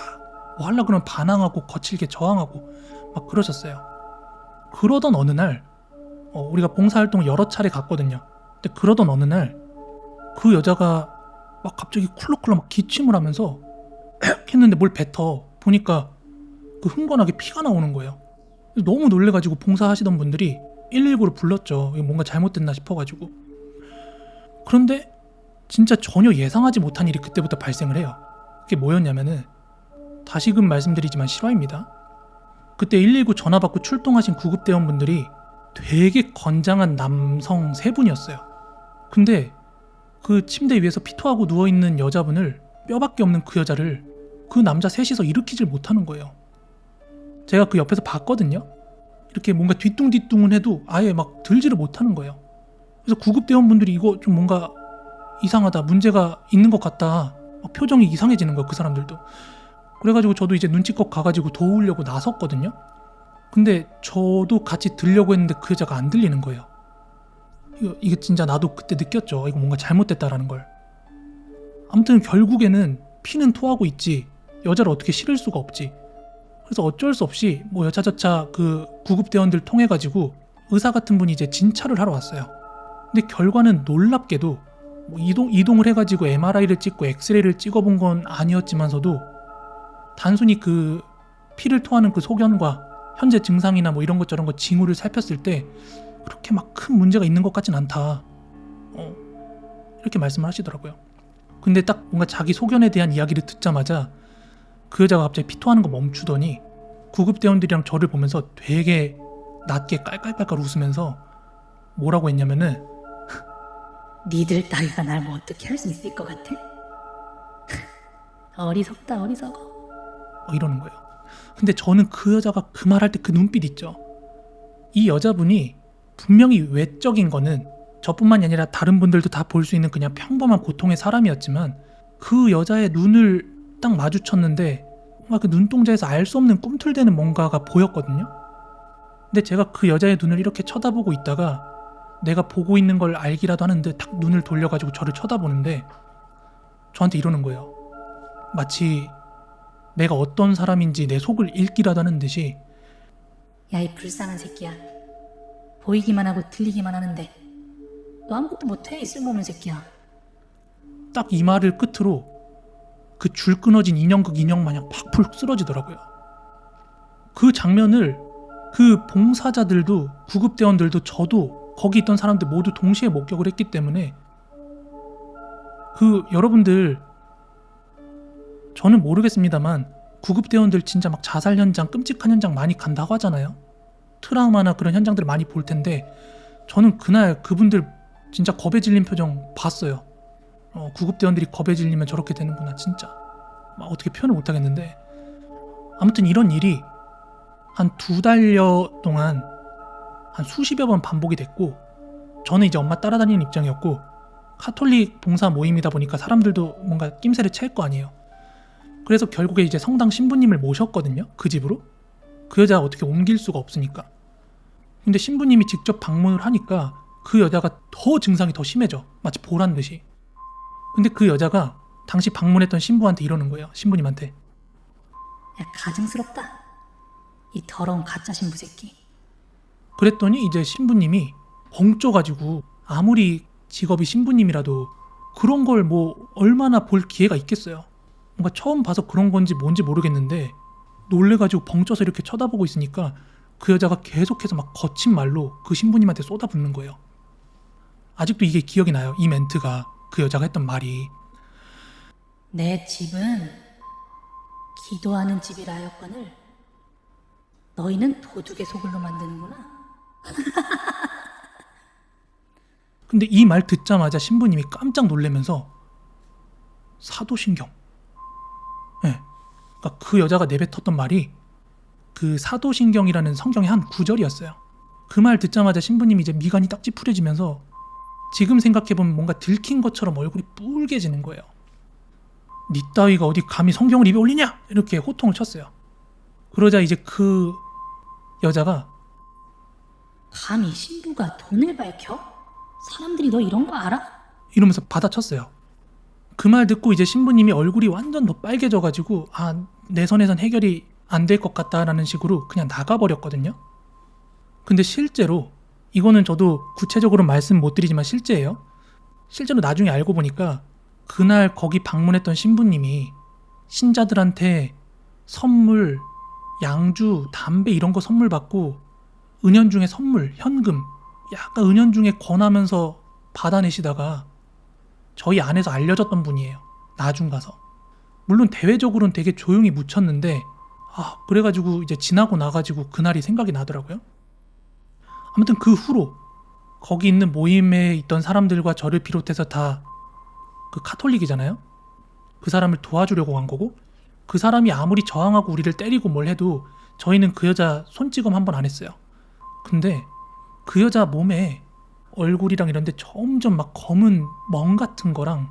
뭐 하려고 그러면 반항하고 거칠게 저항하고 막 그러셨어요. 그러던 어느 날 우리가 봉사활동을 여러 차례 갔거든요. 근데 그러던 어느 날 그 여자가 막 갑자기 쿨럭쿨럭 막 기침을 하면서 했는데 뭘 뱉어 보니까 그 흥건하게 피가 나오는 거예요. 너무 놀래가지고 봉사하시던 분들이 119를 불렀죠. 이거 뭔가 잘못됐나 싶어가지고. 그런데 진짜 전혀 예상하지 못한 일이 그때부터 발생을 해요. 그게 뭐였냐면은, 다시금 말씀드리지만 실화입니다. 그때 119 전화 받고 출동하신 구급대원분들이 되게 건장한 남성 3분이었어요. 근데 그 침대 위에서 피토하고 누워있는 여자분을, 뼈밖에 없는 그 여자를 그 남자 셋이서 일으키질 못하는 거예요. 제가 그 옆에서 봤거든요. 이렇게 뭔가 뒤뚱뒤뚱은 해도 아예 막 들지를 못하는 거예요. 그래서 구급대원분들이 이거 좀 뭔가 이상하다, 문제가 있는 것 같다, 막 표정이 이상해지는 거예요, 그 사람들도. 그래가지고 저도 이제 눈치껏 가가지고 도우려고 나섰거든요. 근데 저도 같이 들려고 했는데 그 여자가 안 들리는 거예요. 이게 진짜 나도 그때 느꼈죠. 이거 뭔가 잘못됐다라는 걸. 아무튼 결국에는 피는 토하고 있지 여자를 어떻게 실을 수가 없지. 그래서 어쩔 수 없이 뭐 여차저차 그 구급대원들 통해가지고 의사 같은 분이 이제 진찰을 하러 왔어요. 근데 결과는 놀랍게도 뭐 이동을 해가지고 MRI를 찍고 엑스레이를 찍어본 건 아니었지만서도 단순히 그 피를 토하는 그 소견과 현재 증상이나 뭐 이런 것 저런 거 징후를 살폈을 때 그렇게 막 큰 문제가 있는 것 같진 않다, 이렇게 말씀을 하시더라고요. 근데 딱 뭔가 자기 소견에 대한 이야기를 듣자마자 그 여자가 갑자기 피토하는 거 멈추더니 구급대원들이랑 저를 보면서 되게 낮게 깔깔깔깔 웃으면서 뭐라고 했냐면은, 니들 따위가 날 뭐 어떻게 할 수 있을 것 같아? 어리석다, 어리석어. 이러는 거예요. 근데 저는 그 여자가 그 말할 때 그 눈빛 있죠. 이 여자분이 분명히 외적인 거는 저뿐만이 아니라 다른 분들도 다 볼 수 있는 그냥 평범한 보통의 사람이었지만, 그 여자의 눈을 딱 마주쳤는데 뭔가 그 눈동자에서 알 수 없는 꿈틀대는 뭔가가 보였거든요. 근데 제가 그 여자의 눈을 이렇게 쳐다보고 있다가 내가 보고 있는 걸 알기라도 하는데 딱 눈을 돌려가지고 저를 쳐다보는데 저한테 이러는 거예요. 마치 내가 어떤 사람인지 내 속을 읽기라도 하는 듯이, 야, 이 불쌍한 새끼야. 보이기만 하고 들리기만 하는데 너 아무것도 못해, 이 쓸모없는 새끼야. 딱 이 말을 끝으로 그 줄 끊어진 인형극 인형 마냥 팍풀 쓰러지더라고요. 그 장면을 그 봉사자들도 구급대원들도 저도 거기 있던 사람들 모두 동시에 목격을 했기 때문에, 그 여러분들 저는 모르겠습니다만 구급대원들 진짜 막 자살 현장, 끔찍한 현장 많이 간다고 하잖아요. 트라우마나 그런 현장들을 많이 볼 텐데 저는 그날 그분들 진짜 겁에 질린 표정 봤어요. 구급대원들이 겁에 질리면 저렇게 되는구나, 진짜. 막 어떻게 표현을 못하겠는데, 아무튼 이런 일이 한 2달여 동안 한 수십여 번 반복이 됐고, 저는 이제 엄마 따라다니는 입장이었고 카톨릭 봉사 모임이다 보니까 사람들도 뭔가 낌새를 챌 거 아니에요. 그래서 결국에 이제 성당 신부님을 모셨거든요, 그 집으로. 그 여자가 어떻게 옮길 수가 없으니까. 근데 신부님이 직접 방문을 하니까 그 여자가 더 증상이 더 심해져, 마치 보란 듯이. 근데 그 여자가 당시 방문했던 신부한테 이러는 거예요, 신부님한테. 야, 가증스럽다, 이 더러운 가짜 신부 새끼. 그랬더니 이제 신부님이 벙쪄가지고, 아무리 직업이 신부님이라도 그런 걸 뭐 얼마나 볼 기회가 있겠어요. 뭔가 처음 봐서 그런 건지 뭔지 모르겠는데 놀래가지고 벙쪄서 이렇게 쳐다보고 있으니까 그 여자가 계속해서 막 거친 말로 그 신부님한테 쏟아붓는 거예요. 아직도 이게 기억이 나요. 이 멘트가, 그 여자가 했던 말이. 내 집은 기도하는 집이라 하였거늘 너희는 도둑의 소굴로 만드는구나. 근데 이 말 듣자마자 신부님이 깜짝 놀라면서 사도신경. 네. 그러니까 그 여자가 내뱉었던 말이 그 사도신경이라는 성경의 한 구절이었어요. 그 말 듣자마자 신부님이 이제 미간이 딱 찌푸려지면서 지금 생각해보면 뭔가 들킨 것처럼 얼굴이 뿔개지는 거예요. 니 따위가 어디 감히 성경을 입에 올리냐? 이렇게 호통을 쳤어요. 그러자 이제 그 여자가 감히 신부가 돈을 밝혀? 사람들이 너 이런 거 알아? 이러면서 받아쳤어요. 그 말 듣고 이제 신부님이 얼굴이 완전 더 빨개져가지고 내 선에선 해결이 안 될 것 같다라는 식으로 그냥 나가버렸거든요. 근데 실제로 이거는 저도 구체적으로 말씀 못 드리지만 실제예요. 실제로 나중에 알고 보니까 그날 거기 방문했던 신부님이 신자들한테 선물, 양주, 담배 이런 거 선물 받고 은연중에 선물, 현금 약간 은연중에 권하면서 받아내시다가 저희 안에서 알려졌던 분이에요. 나중 가서. 물론 대외적으로는 되게 조용히 묻혔는데 그래가지고 이제 지나고 나가지고 그날이 생각이 나더라고요. 아무튼 그 후로 거기 있는 모임에 있던 사람들과 저를 비롯해서 다 그 카톨릭이잖아요. 그 사람을 도와주려고 간 거고 그 사람이 아무리 저항하고 우리를 때리고 뭘 해도 저희는 그 여자 손찌검 한 번 안 했어요. 근데 그 여자 몸에 얼굴이랑 이런데 점점 막 검은 멍 같은 거랑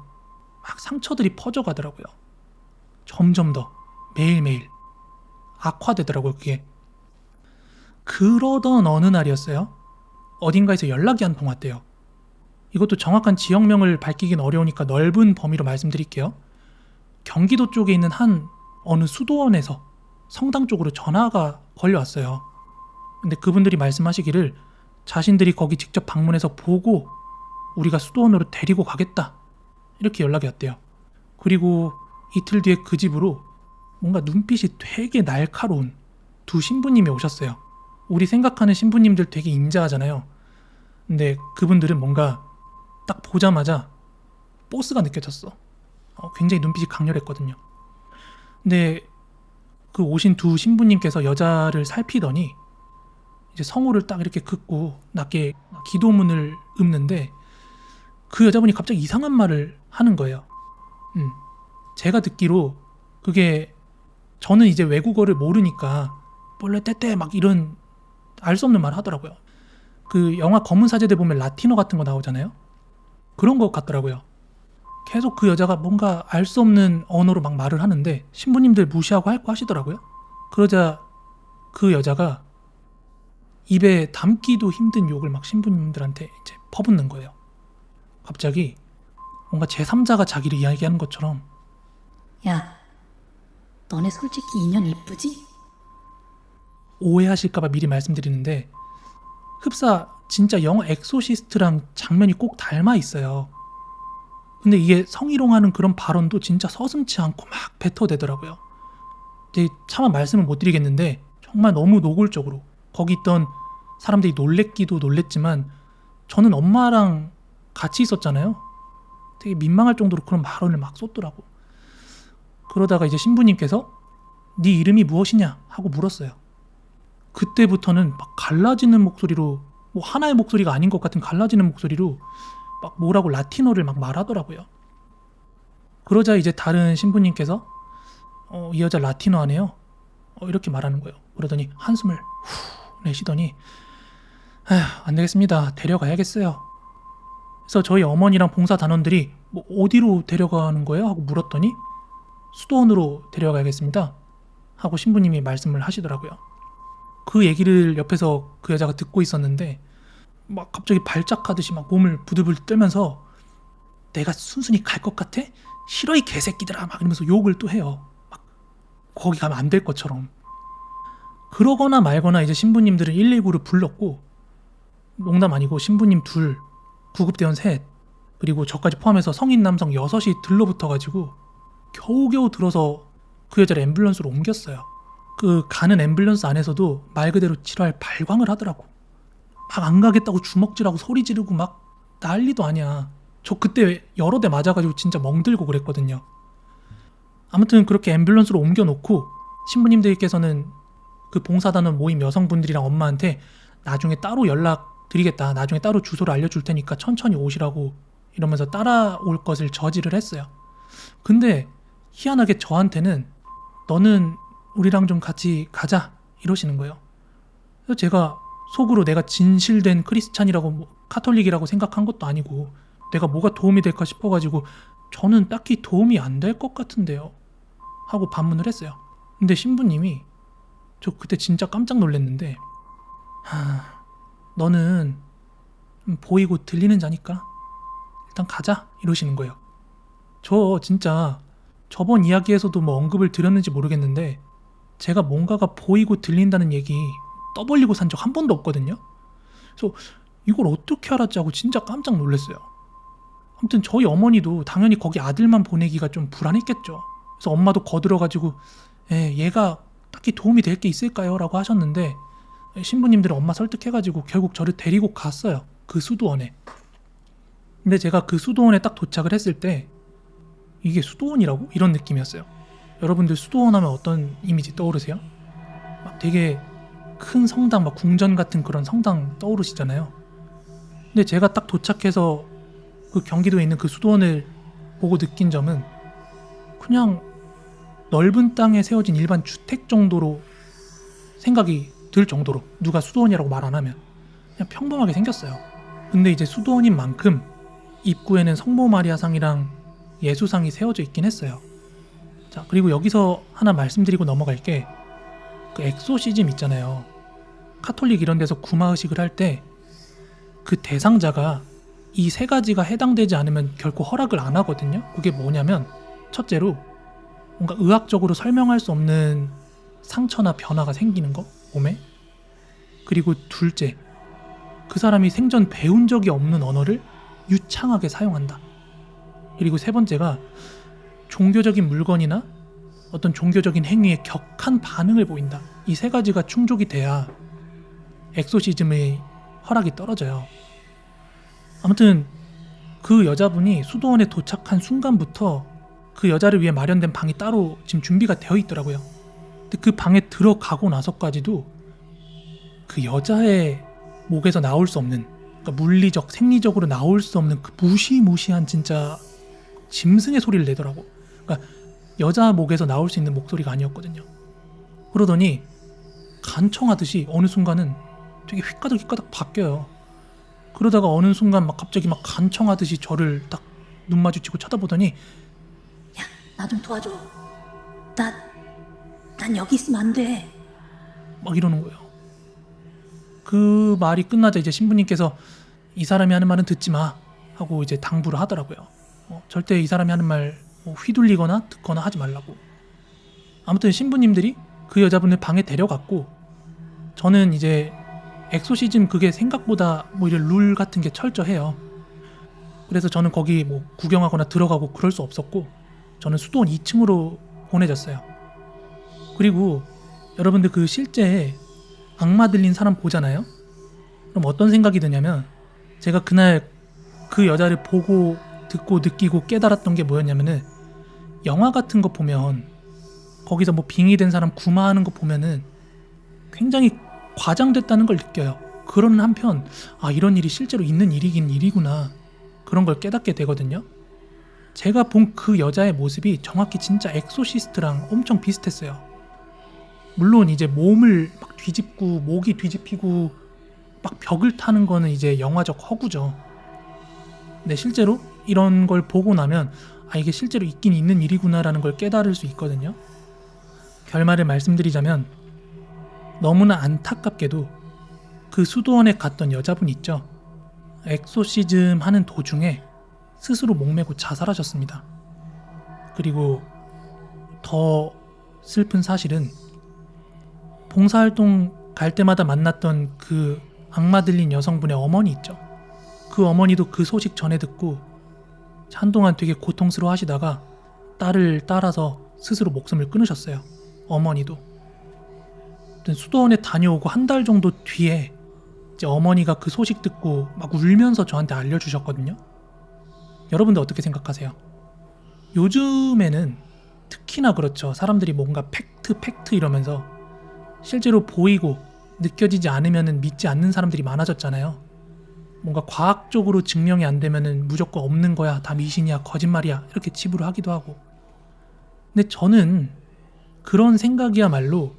막 상처들이 퍼져가더라고요. 점점 더 매일매일 악화되더라고요. 그게. 그러던 어느 날이었어요. 어딘가에서 연락이 한 통 왔대요. 이것도 정확한 지역명을 밝히긴 어려우니까 넓은 범위로 말씀드릴게요. 경기도 쪽에 있는 어느 수도원에서 성당 쪽으로 전화가 걸려왔어요. 근데 그분들이 말씀하시기를 자신들이 거기 직접 방문해서 보고 우리가 수도원으로 데리고 가겠다 이렇게 연락이 왔대요. 그리고 이틀 뒤에 그 집으로 뭔가 눈빛이 되게 날카로운 두 신부님이 오셨어요. 우리 생각하는 신부님들 되게 인자하잖아요. 근데 그분들은 뭔가 딱 보자마자 보스가 느껴졌어. 굉장히 눈빛이 강렬했거든요. 근데 그 오신 두 신부님께서 여자를 살피더니 이제 성호를 딱 이렇게 긋고 낮게 기도문을 읊는데 그 여자분이 갑자기 이상한 말을 하는 거예요. 제가 듣기로 그게 저는 이제 외국어를 모르니까 볼레 떼떼 막 이런 알 수 없는 말 하더라고요. 그 영화 검은 사제들 보면 라틴어 같은 거 나오잖아요. 그런 것 같더라고요. 계속 그 여자가 뭔가 알 수 없는 언어로 막 말을 하는데 신부님들 무시하고 할 거 하시더라고요. 그러자 그 여자가 입에 담기도 힘든 욕을 막 신부님들한테 이제 퍼붓는 거예요. 갑자기 뭔가 제3자가 자기를 이야기하는 것처럼 야, 너네 솔직히 인연 이쁘지? 오해하실까봐 미리 말씀드리는데 흡사 진짜 영화 엑소시스트랑 장면이 꼭 닮아 있어요. 근데 이게 성희롱하는 그런 발언도 진짜 서슴지 않고 막 뱉어대더라고요. 근데 차마 말씀을 못 드리겠는데 정말 너무 노골적으로 거기 있던 사람들이 놀랬기도 놀랬지만 저는 엄마랑 같이 있었잖아요. 되게 민망할 정도로 그런 발언을 막 쏟더라고. 그러다가 이제 신부님께서 네 이름이 무엇이냐 하고 물었어요. 그때부터는 막 갈라지는 목소리로 뭐 하나의 목소리가 아닌 것 같은 갈라지는 목소리로 막 뭐라고 라틴어를 막 말하더라고요. 그러자 이제 다른 신부님께서 이 여자 라틴어 하네요. 이렇게 말하는 거예요. 그러더니 한숨을 후 내쉬더니 안 되겠습니다. 데려가야겠어요. 그래서 저희 어머니랑 봉사단원들이 뭐 어디로 데려가는 거예요? 하고 물었더니 수도원으로 데려가야겠습니다. 하고 신부님이 말씀을 하시더라고요. 그 얘기를 옆에서 그 여자가 듣고 있었는데 막 갑자기 발작하듯이 막 몸을 부들부들 떨면서 내가 순순히 갈 것 같아? 싫어 이 개새끼들아 막 이러면서 욕을 또 해요. 막 거기 가면 안 될 것처럼. 그러거나 말거나 이제 신부님들은 119를 불렀고 농담 아니고 신부님 2, 구급대원 3 그리고 저까지 포함해서 성인 남성 6이 들러붙어가지고 겨우겨우 들어서 그 여자를 앰뷸런스로 옮겼어요. 그 가는 앰뷸런스 안에서도 말 그대로 치료할 발광을 하더라고. 막 안 가겠다고 주먹질하고 소리 지르고 막 난리도 아니야. 저 그때 여러 대 맞아가지고 진짜 멍들고 그랬거든요. 아무튼 그렇게 앰뷸런스로 옮겨놓고 신부님들께서는 그 봉사단원 모임 여성분들이랑 엄마한테 나중에 따로 연락 드리겠다. 나중에 따로 주소를 알려줄 테니까 천천히 오시라고 이러면서 따라올 것을 저지를 했어요. 근데 희한하게 저한테는 너는 우리랑 좀 같이 가자 이러시는 거예요. 그래서 제가 속으로 내가 진실된 크리스찬이라고 카톨릭이라고 생각한 것도 아니고 내가 뭐가 도움이 될까 싶어가지고 저는 딱히 도움이 안 될 것 같은데요 하고 반문을 했어요. 근데 신부님이 저 그때 진짜 깜짝 놀랐는데 너는 보이고 들리는 자니까 일단 가자 이러시는 거예요. 저 진짜 저번 이야기에서도 뭐 언급을 드렸는지 모르겠는데 제가 뭔가가 보이고 들린다는 얘기 떠벌리고 산 적 한 번도 없거든요. 그래서 이걸 어떻게 알았지 하고 진짜 깜짝 놀랐어요. 아무튼 저희 어머니도 당연히 거기 아들만 보내기가 좀 불안했겠죠. 그래서 엄마도 거들어가지고 얘가 딱히 도움이 될 게 있을까요? 라고 하셨는데 신부님들은 엄마 설득해가지고 결국 저를 데리고 갔어요. 그 수도원에. 근데 제가 그 수도원에 딱 도착을 했을 때 이게 수도원이라고? 이런 느낌이었어요. 여러분들 수도원 하면 어떤 이미지 떠오르세요? 막 되게 큰 성당, 막 궁전 같은 그런 성당 떠오르시잖아요. 근데 제가 딱 도착해서 그 경기도에 있는 그 수도원을 보고 느낀 점은 그냥 넓은 땅에 세워진 일반 주택 정도로 생각이 들 정도로 누가 수도원이라고 말 안 하면 그냥 평범하게 생겼어요. 근데 이제 수도원인 만큼 입구에는 성모 마리아상이랑 예수상이 세워져 있긴 했어요. 자, 그리고 여기서 하나 말씀드리고 넘어갈 게 그 엑소시즘 있잖아요. 카톨릭 이런 데서 구마의식을 할 때 그 대상자가 이 세 가지가 해당되지 않으면 결코 허락을 안 하거든요. 그게 뭐냐면 첫째로 뭔가 의학적으로 설명할 수 없는 상처나 변화가 생기는 거, 몸에. 그리고 둘째, 그 사람이 생전 배운 적이 없는 언어를 유창하게 사용한다. 그리고 세 번째가 종교적인 물건이나 어떤 종교적인 행위에 격한 반응을 보인다. 이 세 가지가 충족이 돼야 엑소시즘의 허락이 떨어져요. 아무튼 그 여자분이 수도원에 도착한 순간부터 그 여자를 위해 마련된 방이 따로 지금 준비가 되어 있더라고요. 근데 그 방에 들어가고 나서까지도 그 여자의 목에서 나올 수 없는, 그러니까 물리적, 생리적으로 나올 수 없는 그 무시무시한 진짜 짐승의 소리를 내더라고. 그러니까 여자 목에서 나올 수 있는 목소리가 아니었거든요. 그러더니 간청하듯이 어느 순간은 되게 휘까닥 바뀌어요. 그러다가 어느 순간 막 갑자기 막 간청하듯이 저를 딱 눈 마주치고 쳐다보더니 야, 나 좀 도와줘. 난 여기 있으면 안 돼. 막 이러는 거예요. 그 말이 끝나자 이제 신부님께서 이 사람이 하는 말은 듣지 마 하고 이제 당부를 하더라고요. 절대 이 사람이 하는 말 휘둘리거나 듣거나 하지 말라고. 아무튼 신부님들이 그 여자분을 방에 데려갔고 저는 이제 엑소시즘 그게 생각보다 뭐 이런 룰 같은 게 철저해요. 그래서 저는 거기 뭐 구경하거나 들어가고 그럴 수 없었고 저는 수도원 2층으로 보내졌어요. 그리고 여러분들 그 실제 악마 들린 사람 보잖아요. 그럼 어떤 생각이 드냐면 제가 그날 그 여자를 보고 듣고 느끼고 깨달았던 게 뭐였냐면은 영화 같은 거 보면 거기서 뭐 빙의된 사람 구마하는 거 보면은 굉장히 과장됐다는 걸 느껴요. 그러는 한편 이런 일이 실제로 있는 일이긴 일이구나 그런 걸 깨닫게 되거든요. 제가 본 그 여자의 모습이 정확히 진짜 엑소시스트랑 엄청 비슷했어요. 물론 이제 몸을 막 뒤집고 목이 뒤집히고 막 벽을 타는 거는 이제 영화적 허구죠. 근데 실제로 이런 걸 보고 나면 이게 실제로 있긴 있는 일이구나라는 걸 깨달을 수 있거든요. 결말을 말씀드리자면 너무나 안타깝게도 그 수도원에 갔던 여자분 있죠. 엑소시즘 하는 도중에 스스로 목매고 자살하셨습니다. 그리고 더 슬픈 사실은 봉사활동 갈 때마다 만났던 그 악마 들린 여성분의 어머니 있죠. 그 어머니도 그 소식 전해 듣고 한동안 되게 고통스러워 하시다가 딸을 따라서 스스로 목숨을 끊으셨어요. 어머니도. 어떤 수도원에 다녀오고 한 달 정도 뒤에 이제 어머니가 그 소식 듣고 막 울면서 저한테 알려주셨거든요. 여러분들 어떻게 생각하세요? 요즘에는 특히나 그렇죠. 사람들이 뭔가 팩트 이러면서 실제로 보이고 느껴지지 않으면 믿지 않는 사람들이 많아졌잖아요. 뭔가 과학적으로 증명이 안 되면 무조건 없는 거야, 다 미신이야, 거짓말이야 이렇게 치부를 하기도 하고. 근데 저는 그런 생각이야말로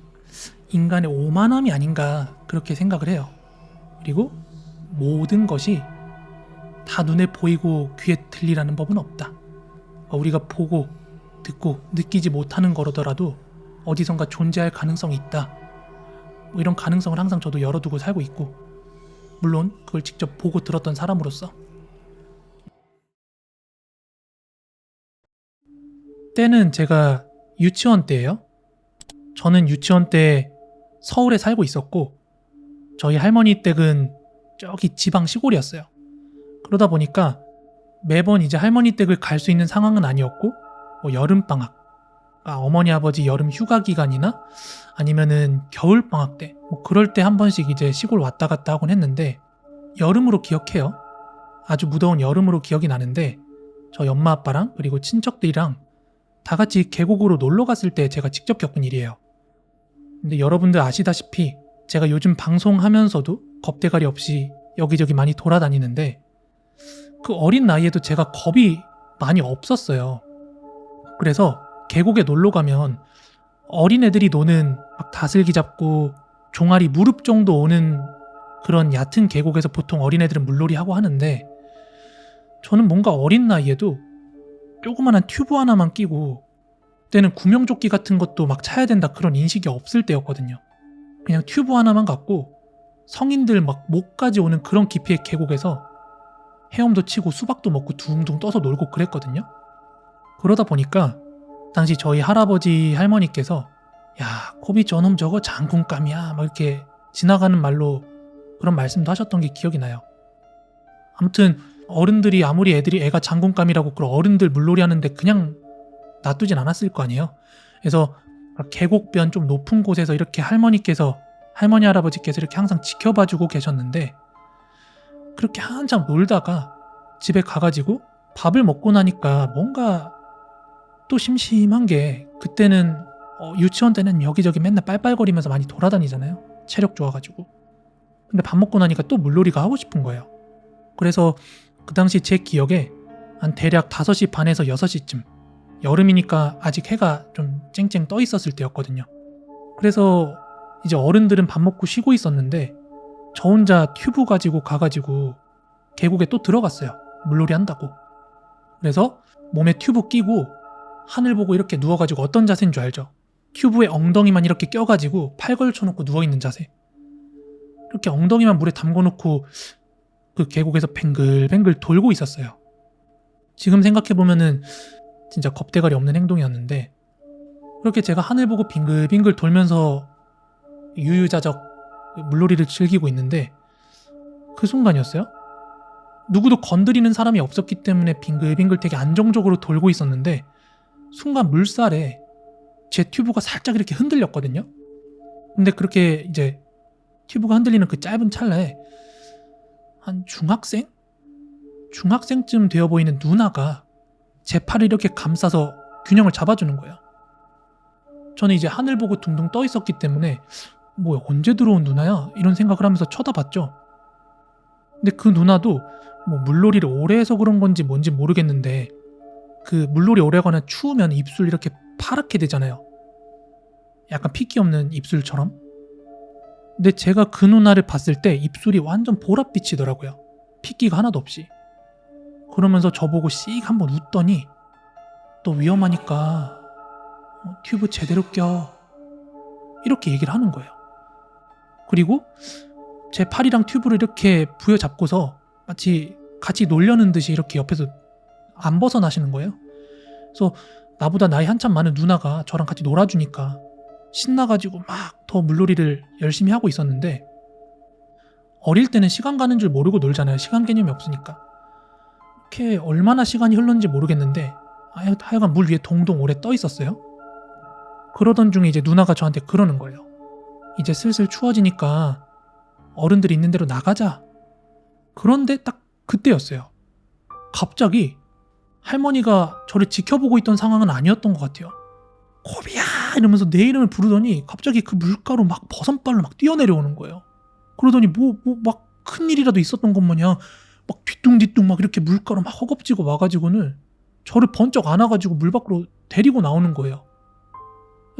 인간의 오만함이 아닌가 그렇게 생각을 해요. 그리고 모든 것이 다 눈에 보이고 귀에 들리라는 법은 없다. 우리가 보고 듣고 느끼지 못하는 거라더라도 어디선가 존재할 가능성이 있다. 뭐 이런 가능성을 항상 저도 열어두고 살고 있고, 물론 그걸 직접 보고 들었던 사람으로서. 때는 제가 유치원 때예요. 저는 유치원 때 서울에 살고 있었고 저희 할머니 댁은 저기 지방 시골이었어요. 그러다 보니까 매번 이제 할머니 댁을 갈 수 있는 상황은 아니었고, 뭐 여름방학, 어머니 아버지 여름 휴가 기간이나 아니면은 겨울방학 때, 뭐 그럴 때 한 번씩 이제 시골 왔다 갔다 하곤 했는데, 여름으로 기억해요. 아주 무더운 여름으로 기억이 나는데, 저희 엄마 아빠랑 그리고 친척들이랑 다 같이 계곡으로 놀러 갔을 때 제가 직접 겪은 일이에요. 근데 여러분들 아시다시피 제가 요즘 방송하면서도 겁대가리 없이 여기저기 많이 돌아다니는데, 그 어린 나이에도 제가 겁이 많이 없었어요. 그래서 계곡에 놀러 가면 어린애들이 노는 막 다슬기 잡고 종아리 무릎 정도 오는 그런 얕은 계곡에서 보통 어린애들은 물놀이 하고 하는데, 저는 뭔가 어린 나이에도 조그만한 튜브 하나만 끼고, 그때는 구명조끼 같은 것도 막 차야 된다 그런 인식이 없을 때였거든요. 그냥 튜브 하나만 갖고 성인들 막 목까지 오는 그런 깊이의 계곡에서 헤엄도 치고 수박도 먹고 둥둥 떠서 놀고 그랬거든요. 그러다 보니까 당시 저희 할아버지 할머니께서 야, 코비 저놈 저거 장군감이야 막 이렇게 지나가는 말로 그런 말씀도 하셨던 게 기억이 나요. 아무튼 어른들이 아무리 애가 장군감이라고 그런 어른들 물놀이 하는데 그냥 놔두진 않았을 거 아니에요. 그래서 계곡변 좀 높은 곳에서 이렇게 할머니 할아버지께서 이렇게 항상 지켜봐주고 계셨는데, 그렇게 한참 놀다가 집에 가가지고 밥을 먹고 나니까 뭔가 또 심심한 게, 그때는 유치원 때는 여기저기 맨날 빨빨거리면서 많이 돌아다니잖아요. 체력 좋아가지고. 근데 밥 먹고 나니까 또 물놀이가 하고 싶은 거예요. 그래서 그 당시 제 기억에 한 대략 5시 반에서 6시쯤, 여름이니까 아직 해가 좀 쨍쨍 떠 있었을 때였거든요. 그래서 이제 어른들은 밥 먹고 쉬고 있었는데 저 혼자 튜브 가지고 가가지고 계곡에 또 들어갔어요. 물놀이 한다고. 그래서 몸에 튜브 끼고 하늘 보고 이렇게 누워가지고, 어떤 자세인 줄 알죠? 튜브에 엉덩이만 이렇게 껴가지고 팔 걸쳐놓고 누워있는 자세. 이렇게 엉덩이만 물에 담궈놓고 그 계곡에서 뱅글뱅글 돌고 있었어요. 지금 생각해보면은 진짜 겁대가리 없는 행동이었는데, 그렇게 제가 하늘 보고 빙글빙글 돌면서 유유자적 물놀이를 즐기고 있는데, 그 순간이었어요. 누구도 건드리는 사람이 없었기 때문에 빙글빙글 되게 안정적으로 돌고 있었는데, 순간 물살에 제 튜브가 살짝 이렇게 흔들렸거든요. 근데 그렇게 이제 튜브가 흔들리는 그 짧은 찰나에 한 중학생쯤 되어 보이는 누나가 제 팔을 이렇게 감싸서 균형을 잡아주는 거예요. 저는 이제 하늘 보고 둥둥 떠 있었기 때문에 뭐야, 언제 들어온 누나야? 이런 생각을 하면서 쳐다봤죠. 근데 그 누나도 뭐 물놀이를 오래 해서 그런 건지 뭔지 모르겠는데, 그 물놀이 오래 하거나 추우면 입술 이렇게 파랗게 되잖아요. 약간 핏기 없는 입술처럼. 근데 제가 그 누나를 봤을 때 입술이 완전 보랏빛이더라고요. 핏기가 하나도 없이. 그러면서 저보고 씩 한번 웃더니, 너 위험하니까 튜브 제대로 껴, 이렇게 얘기를 하는 거예요. 그리고 제 팔이랑 튜브를 이렇게 부여잡고서 마치 같이 놀려는 듯이 이렇게 옆에서 안 벗어나시는 거예요. 그래서 나보다 나이 한참 많은 누나가 저랑 같이 놀아주니까 신나가지고 막 더 물놀이를 열심히 하고 있었는데, 어릴 때는 시간 가는 줄 모르고 놀잖아요. 시간 개념이 없으니까. 이렇게 얼마나 시간이 흘렀는지 모르겠는데 하여간 물 위에 동동 오래 떠 있었어요. 그러던 중에 이제 누나가 저한테 그러는 거예요. 이제 슬슬 추워지니까 어른들 있는 대로 나가자. 그런데 딱 그때였어요. 갑자기 할머니가 저를 지켜보고 있던 상황은 아니었던 것 같아요. 코비야 이러면서 내 이름을 부르더니 갑자기 그 물가로 막 버선발로 막 뛰어내려오는 거예요. 그러더니 막 큰일이라도 있었던 것 마냥 막 뒤뚱뒤뚱 막 이렇게 물가로 막 허겁지겁 와가지고는 저를 번쩍 안아가지고 물 밖으로 데리고 나오는 거예요.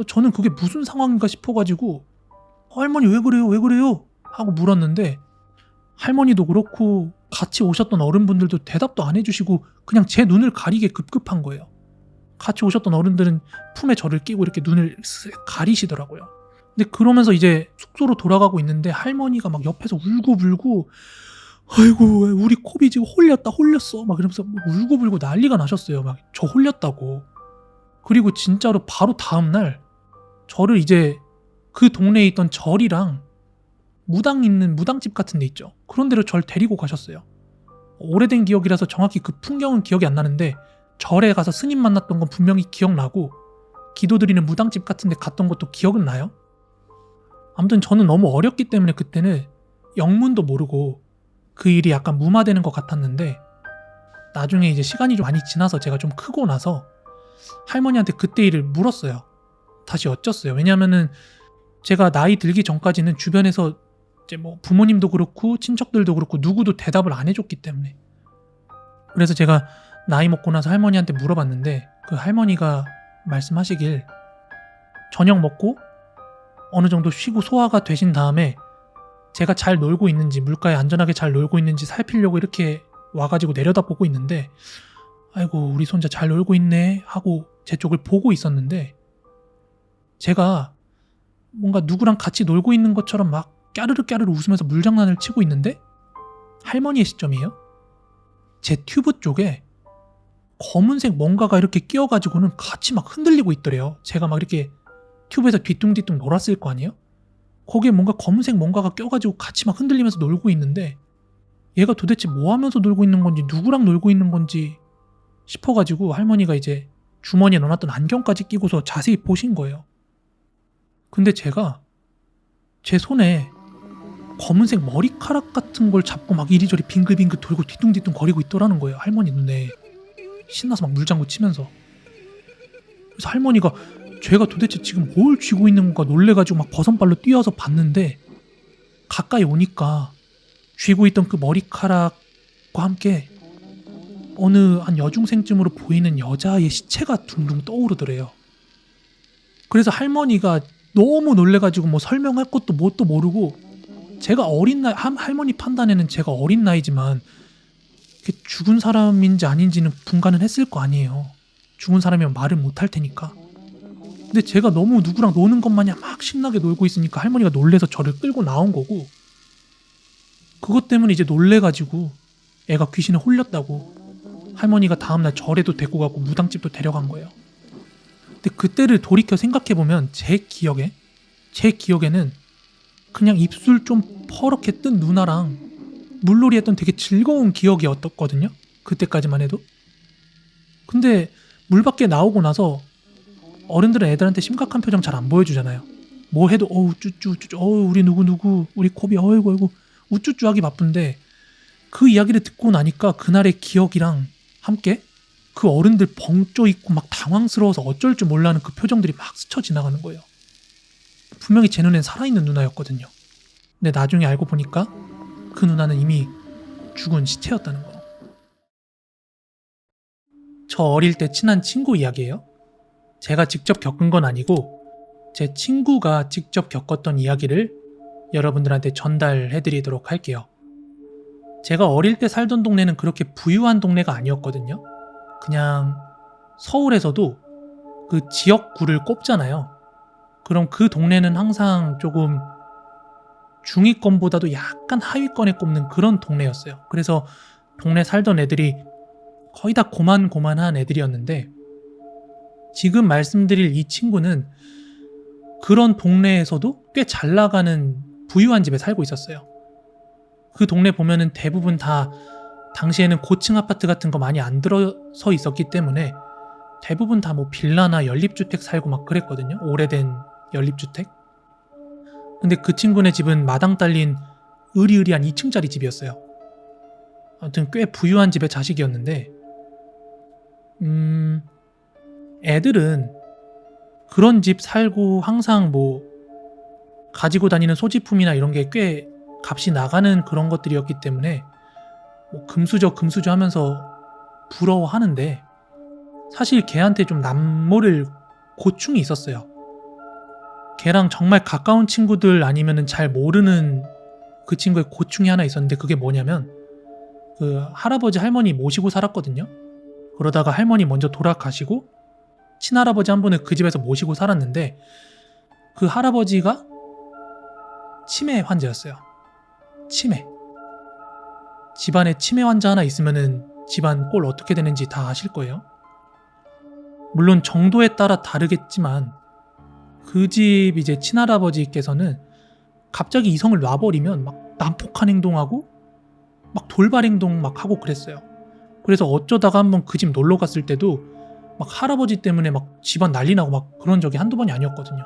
저는 그게 무슨 상황인가 싶어가지고 할머니 왜 그래요? 왜 그래요? 하고 물었는데 할머니도 그렇고 같이 오셨던 어른분들도 대답도 안 해주시고 그냥 제 눈을 가리게 급급한 거예요. 같이 오셨던 어른들은 품에 저를 끼고 이렇게 눈을 가리시더라고요. 근데 그러면서 이제 숙소로 돌아가고 있는데 할머니가 막 옆에서 울고불고 아이고 우리 코비 지금 홀렸어 막 이러면서 울고불고 난리가 나셨어요. 막 저 홀렸다고. 그리고 진짜로 바로 다음날 저를 이제 그 동네에 있던 절이랑 무당 있는 무당집 같은 데 있죠. 그런 데로 절 데리고 가셨어요. 오래된 기억이라서 정확히 그 풍경은 기억이 안 나는데 절에 가서 스님 만났던 건 분명히 기억나고 기도드리는 무당집 같은 데 갔던 것도 기억은 나요. 아무튼 저는 너무 어렸기 때문에 그때는 영문도 모르고 그 일이 약간 무마되는 것 같았는데 나중에 이제 시간이 좀 많이 지나서 제가 좀 크고 나서 할머니한테 그때 일을 물었어요. 다시 여쭸어요. 왜냐면은 제가 나이 들기 전까지는 주변에서 이제 뭐 부모님도 그렇고 친척들도 그렇고 누구도 대답을 안 해줬기 때문에. 그래서 제가 나이 먹고 나서 할머니한테 물어봤는데 그 할머니가 말씀하시길 저녁 먹고 어느 정도 쉬고 소화가 되신 다음에 제가 잘 놀고 있는지 물가에 안전하게 잘 놀고 있는지 살피려고 이렇게 와가지고 내려다보고 있는데 아이고 우리 손자 잘 놀고 있네 하고 제 쪽을 보고 있었는데 제가 뭔가 누구랑 같이 놀고 있는 것처럼 막 까르르 까르르 웃으면서 물장난을 치고 있는데 할머니의 시점이에요. 제 튜브 쪽에 검은색 뭔가가 이렇게 끼어가지고는 같이 막 흔들리고 있더래요. 제가 막 이렇게 튜브에서 뒤뚱뒤뚱 놀았을 거 아니에요? 거기에 뭔가 검은색 뭔가가 껴가지고 같이 막 흔들리면서 놀고 있는데 얘가 도대체 뭐 하면서 놀고 있는 건지 누구랑 놀고 있는 건지 싶어가지고 할머니가 이제 주머니에 넣어놨던 안경까지 끼고서 자세히 보신 거예요. 근데 제가 제 손에 검은색 머리카락 같은 걸 잡고 막 이리저리 빙글빙글 돌고 뒤뚱뒤뚱 거리고 있더라는 거예요. 할머니 눈에. 신나서 막 물장구 치면서. 그래서 할머니가 제가 도대체 지금 뭘 쥐고 있는 건가 놀래가지고 막 버선발로 뛰어서 봤는데 가까이 오니까 쥐고 있던 그 머리카락과 함께 어느 한 여중생쯤으로 보이는 여자의 시체가 둥둥 떠오르더래요. 그래서 할머니가 너무 놀래가지고 뭐 설명할 것도 뭣도 모르고 제가 어린 나이, 할머니 판단에는 제가 어린 나이지만 죽은 사람인지 아닌지는 분간은 했을 거 아니에요. 죽은 사람이면 말을 못할 테니까. 근데 제가 너무 누구랑 노는 것 마냥 막 신나게 놀고 있으니까 할머니가 놀래서 저를 끌고 나온 거고 그것 때문에 이제 놀래가지고 애가 귀신에 홀렸다고 할머니가 다음날 절에도 데리고 가고 무당집도 데려간 거예요. 근데 그때를 돌이켜 생각해보면 제 기억에는 그냥 입술 좀 퍼렇게 뜬 누나랑 물놀이 했던 되게 즐거운 기억이었거든요. 그때까지만 해도. 근데 물 밖에 나오고 나서 어른들은 애들한테 심각한 표정 잘 안 보여주잖아요. 뭐 해도 어우 쭈쭈쭈 어우 우리 누구 우리 코비 어이구 우쭈쭈 하기 바쁜데 그 이야기를 듣고 나니까 그날의 기억이랑 함께 그 어른들 벙쪄 있고 막 당황스러워서 어쩔 줄 몰라하는 그 표정들이 막 스쳐 지나가는 거예요. 분명히 제 눈엔 살아있는 누나였거든요. 근데 나중에 알고 보니까 그 누나는 이미 죽은 시체였다는 거. 저 어릴 때 친한 친구 이야기예요. 제가 직접 겪은 건 아니고 제 친구가 직접 겪었던 이야기를 여러분들한테 전달해드리도록 할게요. 제가 어릴 때 살던 동네는 그렇게 부유한 동네가 아니었거든요. 그냥 서울에서도 그 지역구를 꼽잖아요. 그럼 그 동네는 항상 조금 중위권보다도 약간 하위권에 꼽는 그런 동네였어요. 그래서 동네 살던 애들이 거의 다 고만고만한 애들이었는데 지금 말씀드릴 이 친구는 그런 동네에서도 꽤 잘 나가는 부유한 집에 살고 있었어요. 그 동네 보면은 대부분 다 당시에는 고층 아파트 같은 거 많이 안 들어서 있었기 때문에 대부분 다 뭐 빌라나 연립주택 살고 막 그랬거든요. 오래된 연립주택. 근데 그 친구네 집은 마당 딸린 으리으리한 2층짜리 집이었어요. 아무튼 꽤 부유한 집의 자식이었는데 애들은 그런 집 살고 항상 뭐 가지고 다니는 소지품이나 이런 게 꽤 값이 나가는 그런 것들이었기 때문에 뭐 금수저 하면서 부러워하는데 사실 걔한테 좀 남모를 고충이 있었어요. 걔랑 정말 가까운 친구들 아니면은 잘 모르는 그 친구의 고충이 하나 있었는데 그게 뭐냐면 그 할아버지 할머니 모시고 살았거든요. 그러다가 할머니 먼저 돌아가시고 친할아버지 한 분을 그 집에서 모시고 살았는데 그 할아버지가 치매 환자였어요. 치매. 집안에 치매 환자 하나 있으면은 집안 꼴 어떻게 되는지 다 아실 거예요. 물론 정도에 따라 다르겠지만 그 집 이제 친할아버지께서는 갑자기 이성을 놔버리면 막 난폭한 행동하고 막 돌발 행동 막 하고 그랬어요. 그래서 어쩌다가 한번 그 집 놀러 갔을 때도 막 할아버지 때문에 막 집안 난리 나고 막 그런 적이 한두 번이 아니었거든요.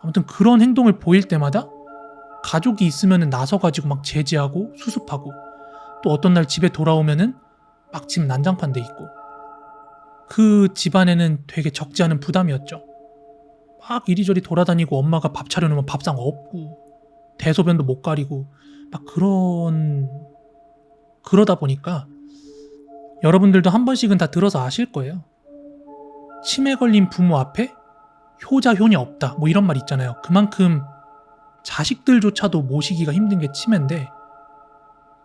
아무튼 그런 행동을 보일 때마다 가족이 있으면은 나서가지고 막 제지하고 수습하고 또 어떤 날 집에 돌아오면은 막 집 난장판 돼 있고 그 집안에는 되게 적지 않은 부담이었죠. 막 이리저리 돌아다니고 엄마가 밥 차려놓으면 밥상 없고 대소변도 못 가리고 막 그러다 보니까 여러분들도 한 번씩은 다 들어서 아실 거예요. 치매 걸린 부모 앞에 효자 효녀 없다 뭐 이런 말 있잖아요. 그만큼 자식들조차도 모시기가 힘든 게 치매인데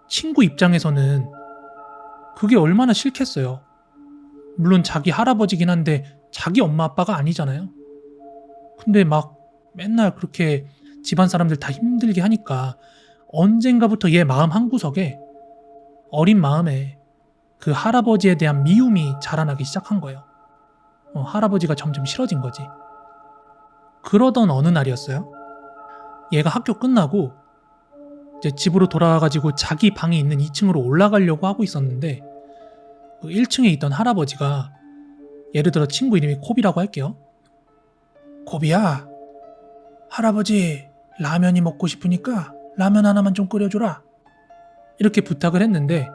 친구 입장에서는 그게 얼마나 싫겠어요. 물론 자기 할아버지긴 한데 자기 엄마 아빠가 아니잖아요. 근데 막 맨날 그렇게 집안 사람들 다 힘들게 하니까 언젠가부터 얘 마음 한구석에 어린 마음에 그 할아버지에 대한 미움이 자라나기 시작한 거예요. 할아버지가 점점 싫어진 거지. 그러던 어느 날이었어요. 얘가 학교 끝나고 이제 집으로 돌아와가지고 자기 방이 있는 2층으로 올라가려고 하고 있었는데 그 1층에 있던 할아버지가 예를 들어 친구 이름이 코비라고 할게요. 코비야, 할아버지 라면이 먹고 싶으니까 라면 하나만 좀 끓여줘라. 이렇게 부탁을 했는데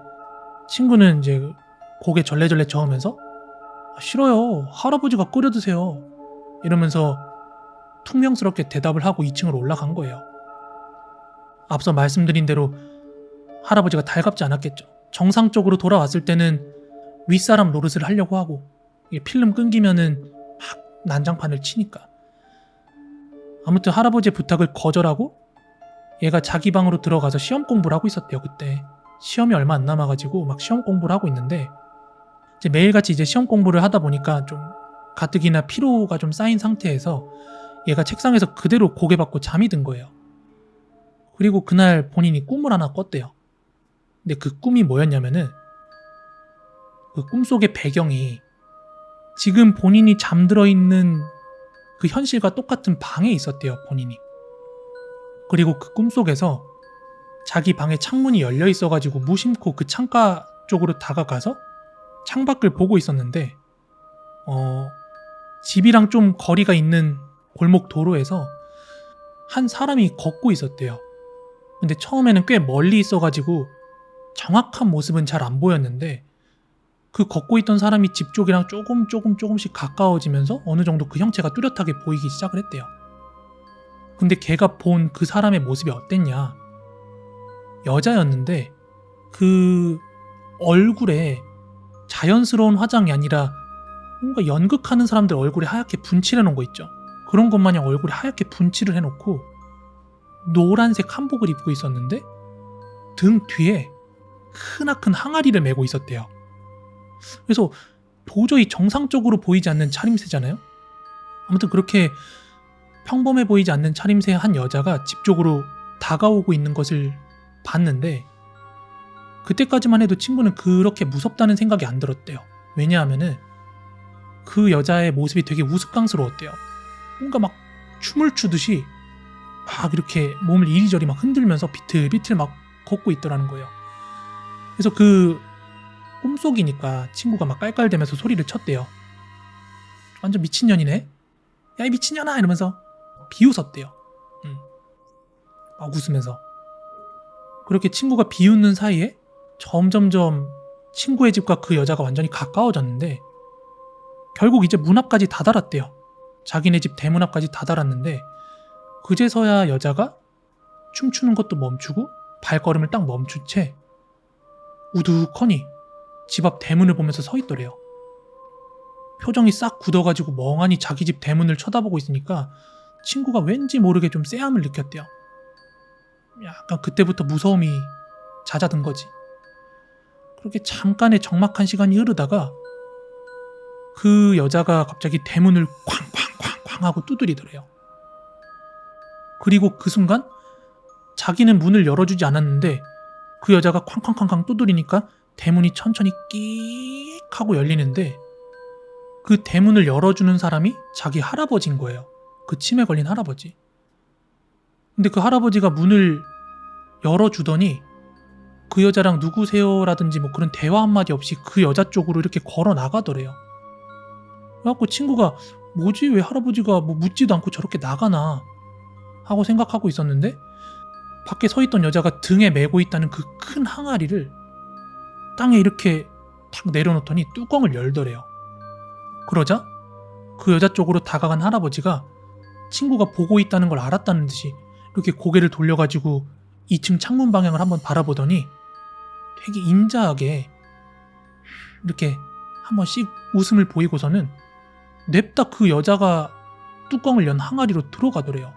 친구는 이제 고개 절레절레 저으면서 싫어요. 할아버지가 끓여 드세요. 이러면서 퉁명스럽게 대답을 하고 2층으로 올라간 거예요. 앞서 말씀드린 대로 할아버지가 달갑지 않았겠죠. 정상적으로 돌아왔을 때는 윗사람 노릇을 하려고 하고 필름 끊기면은 막 난장판을 치니까. 아무튼 할아버지의 부탁을 거절하고 얘가 자기 방으로 들어가서 시험 공부를 하고 있었대요. 그때 시험이 얼마 안 남아가지고 막 시험 공부를 하고 있는데 이제 매일같이 이제 시험 공부를 하다 보니까 좀 가뜩이나 피로가 좀 쌓인 상태에서 얘가 책상에서 그대로 고개 받고 잠이 든 거예요. 그리고 그날 본인이 꿈을 하나 꿨대요. 근데 그 꿈이 뭐였냐면은 그 꿈속의 배경이 지금 본인이 잠들어 있는 그 현실과 똑같은 방에 있었대요. 본인이. 그리고 그 꿈속에서 자기 방에 창문이 열려 있어가지고 무심코 그 창가 쪽으로 다가가서 창밖을 보고 있었는데 집이랑 좀 거리가 있는 골목 도로에서 한 사람이 걷고 있었대요. 근데 처음에는 꽤 멀리 있어가지고 정확한 모습은 잘 안 보였는데 그 걷고 있던 사람이 집 쪽이랑 조금씩 가까워지면서 어느 정도 그 형체가 뚜렷하게 보이기 시작을 했대요. 근데 걔가 본 그 사람의 모습이 어땠냐? 여자였는데 그 얼굴에 자연스러운 화장이 아니라 뭔가 연극하는 사람들 얼굴에 하얗게 분칠해 놓은 거 있죠. 그런 것 마냥 얼굴에 하얗게 분칠을 해놓고 노란색 한복을 입고 있었는데 등 뒤에 크나큰 항아리를 메고 있었대요. 그래서 도저히 정상적으로 보이지 않는 차림새잖아요. 아무튼 그렇게 평범해 보이지 않는 차림새의 한 여자가 집 쪽으로 다가오고 있는 것을 봤는데 그때까지만 해도 친구는 그렇게 무섭다는 생각이 안 들었대요. 왜냐하면은 그 여자의 모습이 되게 우스꽝스러웠대요. 뭔가 막 춤을 추듯이 막 이렇게 몸을 이리저리 막 흔들면서 비틀비틀 막 걷고 있더라는 거예요. 그래서 그 꿈속이니까 친구가 막 깔깔대면서 소리를 쳤대요. 완전 미친년이네. 야, 이 미친년아! 이러면서 비웃었대요. 막 웃으면서. 그렇게 친구가 비웃는 사이에 점점점 친구의 집과 그 여자가 완전히 가까워졌는데 결국 이제 문 앞까지 다다랐대요. 자기네 집 대문 앞까지 다다랐는데 그제서야 여자가 춤추는 것도 멈추고 발걸음을 딱 멈춘 채 우두커니 집 앞 대문을 보면서 서 있더래요. 표정이 싹 굳어가지고 멍하니 자기 집 대문을 쳐다보고 있으니까 친구가 왠지 모르게 좀 쎄함을 느꼈대요. 약간 그때부터 무서움이 잦아든 거지. 그렇게 잠깐의 적막한 시간이 흐르다가 그 여자가 갑자기 대문을 쾅쾅쾅쾅 하고 두드리더래요. 그리고 그 순간 자기는 문을 열어주지 않았는데 그 여자가 쾅쾅쾅쾅 두드리니까 대문이 천천히 끼익 하고 열리는데 그 대문을 열어주는 사람이 자기 할아버지인 거예요. 그 치매 걸린 할아버지. 근데 그 할아버지가 문을 열어주더니 그 여자랑 누구세요라든지 뭐 그런 대화 한마디 없이 그 여자 쪽으로 이렇게 걸어 나가더래요. 그래갖고 친구가 뭐지 왜 할아버지가 뭐 묻지도 않고 저렇게 나가나 하고 생각하고 있었는데 밖에 서 있던 여자가 등에 메고 있다는 그 큰 항아리를 땅에 이렇게 탁 내려놓더니 뚜껑을 열더래요. 그러자 그 여자 쪽으로 다가간 할아버지가 친구가 보고 있다는 걸 알았다는 듯이 이렇게 고개를 돌려가지고 2층 창문 방향을 한번 바라보더니 되게 인자하게 이렇게 한 번씩 웃음을 보이고서는 냅다 그 여자가 뚜껑을 연 항아리로 들어가더래요.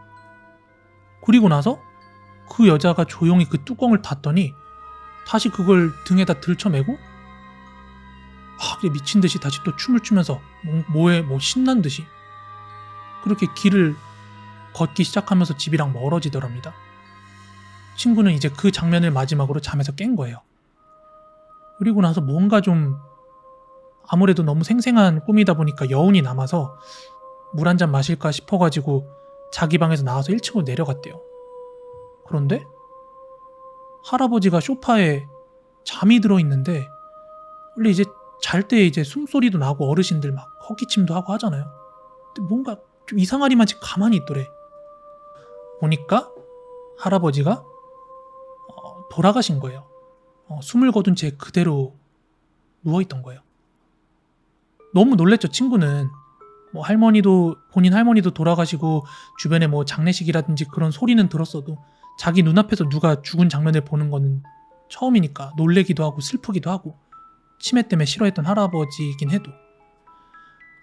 그리고 나서 그 여자가 조용히 그 뚜껑을 닫더니 다시 그걸 등에다 들쳐매고 미친 듯이 다시 또 춤을 추면서 뭐에 신난 듯이 그렇게 길을 걷기 시작하면서 집이랑 멀어지더랍니다. 친구는 이제 그 장면을 마지막으로 잠에서 깬 거예요. 그리고 나서 뭔가 좀 아무래도 너무 생생한 꿈이다 보니까 여운이 남아서 물 한 잔 마실까 싶어가지고 자기 방에서 나와서 1층으로 내려갔대요. 그런데 할아버지가 소파에 잠이 들어있는데 원래 이제 잘 때 이제 숨소리도 나고 어르신들 막 헛기침도 하고 하잖아요. 근데 뭔가 좀 이상하리만치 가만히 있더래. 보니까 할아버지가 돌아가신 거예요. 숨을 거둔 채 그대로 누워있던 거예요. 너무 놀랬죠. 친구는 뭐 본인 할머니도 돌아가시고 주변에 뭐 장례식이라든지 그런 소리는 들었어도 자기 눈앞에서 누가 죽은 장면을 보는 거는 처음이니까 놀래기도 하고 슬프기도 하고 치매 때문에 싫어했던 할아버지이긴 해도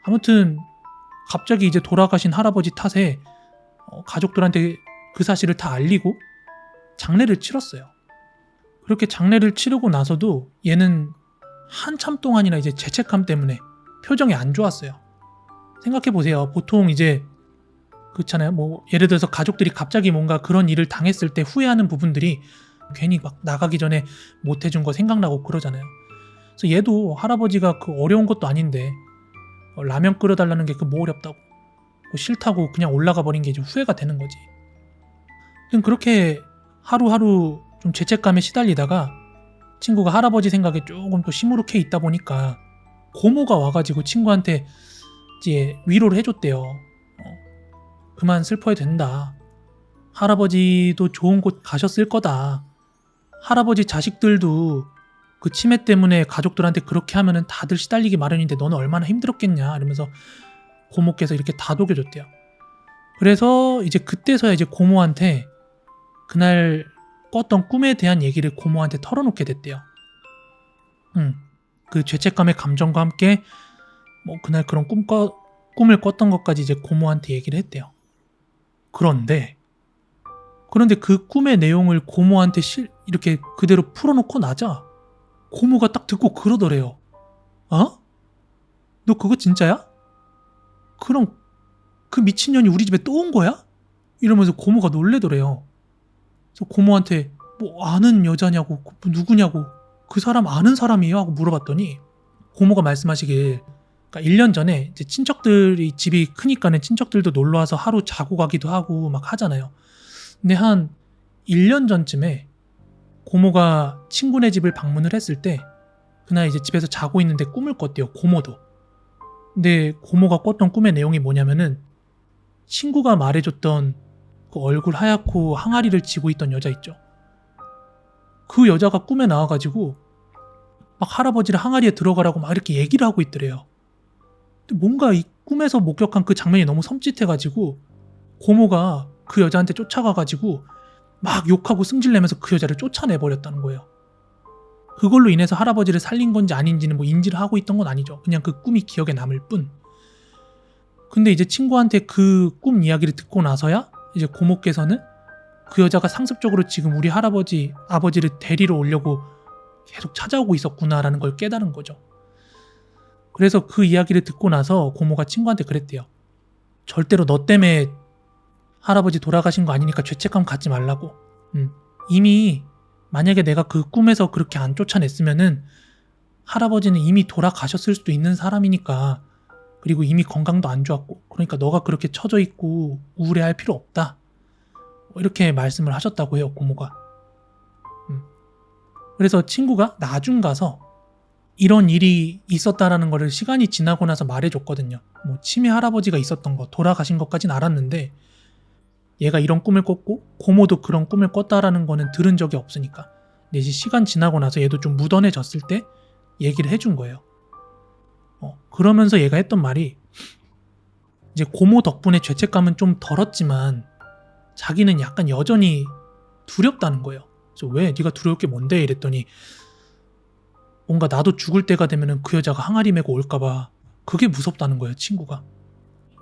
아무튼 갑자기 이제 돌아가신 할아버지 탓에 가족들한테 그 사실을 다 알리고 장례를 치렀어요. 그렇게 장례를 치르고 나서도 얘는 한참 동안이나 이제 죄책감 때문에 표정이 안 좋았어요. 생각해보세요. 보통 이제 그렇잖아요. 뭐 예를 들어서 가족들이 갑자기 뭔가 그런 일을 당했을 때 후회하는 부분들이 괜히 막 나가기 전에 못 해준 거 생각나고 그러잖아요. 그래서 얘도 할아버지가 그 어려운 것도 아닌데 라면 끓여달라는 게 그 뭐 어렵다고 싫다고 그냥 올라가 버린 게 이제 후회가 되는 거지. 그렇게 하루하루 좀 죄책감에 시달리다가 친구가 할아버지 생각에 조금 또 시무룩해 있다 보니까 고모가 와가지고 친구한테 이제 위로를 해줬대요. 그만 슬퍼해도 된다. 할아버지도 좋은 곳 가셨을 거다. 할아버지 자식들도 그 치매 때문에 가족들한테 그렇게 하면은 다들 시달리기 마련인데 너는 얼마나 힘들었겠냐 이러면서 고모께서 이렇게 다독여줬대요. 그래서 이제 그때서야 이제 고모한테 그날 꿨던 꿈에 대한 얘기를 고모한테 털어놓게 됐대요. 그 죄책감의 감정과 함께 뭐 그날 그런 꿈을 꿨던 것까지 이제 고모한테 얘기를 했대요. 그런데 그 꿈의 내용을 고모한테 이렇게 그대로 풀어놓고 나자 고모가 딱 듣고 그러더래요. 너 그거 진짜야? 그럼 그 미친년이 우리 집에 또 온 거야? 이러면서 고모가 놀래더래요. 그래서 고모한테 뭐 아는 여자냐고 누구냐고 그 사람 아는 사람이에요? 하고 물어봤더니 고모가 말씀하시길 그러니까 1년 전에 이제 친척들이 집이 크니까는 친척들도 놀러와서 하루 자고 가기도 하고 막 하잖아요. 근데 한 1년 전쯤에 고모가 친구네 집을 방문을 했을 때 그날 이제 집에서 자고 있는데 꿈을 꿨대요. 고모도. 근데 고모가 꿨던 꿈의 내용이 뭐냐면은 친구가 말해줬던 그 그 얼굴 하얗고 항아리를 쥐고 있던 여자 있죠. 그 여자가 꿈에 나와가지고 막 할아버지를 항아리에 들어가라고 막 이렇게 얘기를 하고 있더래요. 근데 뭔가 이 꿈에서 목격한 그 장면이 너무 섬찟해가지고 고모가 그 여자한테 쫓아가가지고 막 욕하고 승질내면서 그 여자를 쫓아내버렸다는 거예요. 그걸로 인해서 할아버지를 살린 건지 아닌지는 뭐 인지를 하고 있던 건 아니죠. 그냥 그 꿈이 기억에 남을 뿐. 근데 이제 친구한테 그 꿈 이야기를 듣고 나서야 이제 고모께서는 그 여자가 상습적으로 지금 우리 할아버지, 아버지를 데리러 오려고 계속 찾아오고 있었구나라는 걸 깨달은 거죠. 그래서 그 이야기를 듣고 나서 고모가 친구한테 그랬대요. 절대로 너 때문에 할아버지 돌아가신 거 아니니까 죄책감 갖지 말라고. 이미 만약에 내가 그 꿈에서 그렇게 안 쫓아냈으면은 할아버지는 이미 돌아가셨을 수도 있는 사람이니까, 그리고 이미 건강도 안 좋았고, 그러니까 너가 그렇게 처져 있고 우울해할 필요 없다. 이렇게 말씀을 하셨다고 해요, 고모가. 그래서 친구가 나중 가서 이런 일이 있었다라는 거를 시간이 지나고 나서 말해줬거든요. 뭐 치매 할아버지가 있었던 거, 돌아가신 것까진 알았는데 얘가 이런 꿈을 꿨고 고모도 그런 꿈을 꿨다라는 거는 들은 적이 없으니까. 근데 이제 시간 지나고 나서 얘도 좀 무던해졌을 때 얘기를 해준 거예요. 그러면서 얘가 했던 말이, 이제 고모 덕분에 죄책감은 좀 덜었지만 자기는 약간 여전히 두렵다는 거예요. 그래서 왜? 네가 두려울 게 뭔데? 이랬더니 뭔가 나도 죽을 때가 되면은 그 여자가 항아리 메고 올까봐 그게 무섭다는 거예요, 친구가.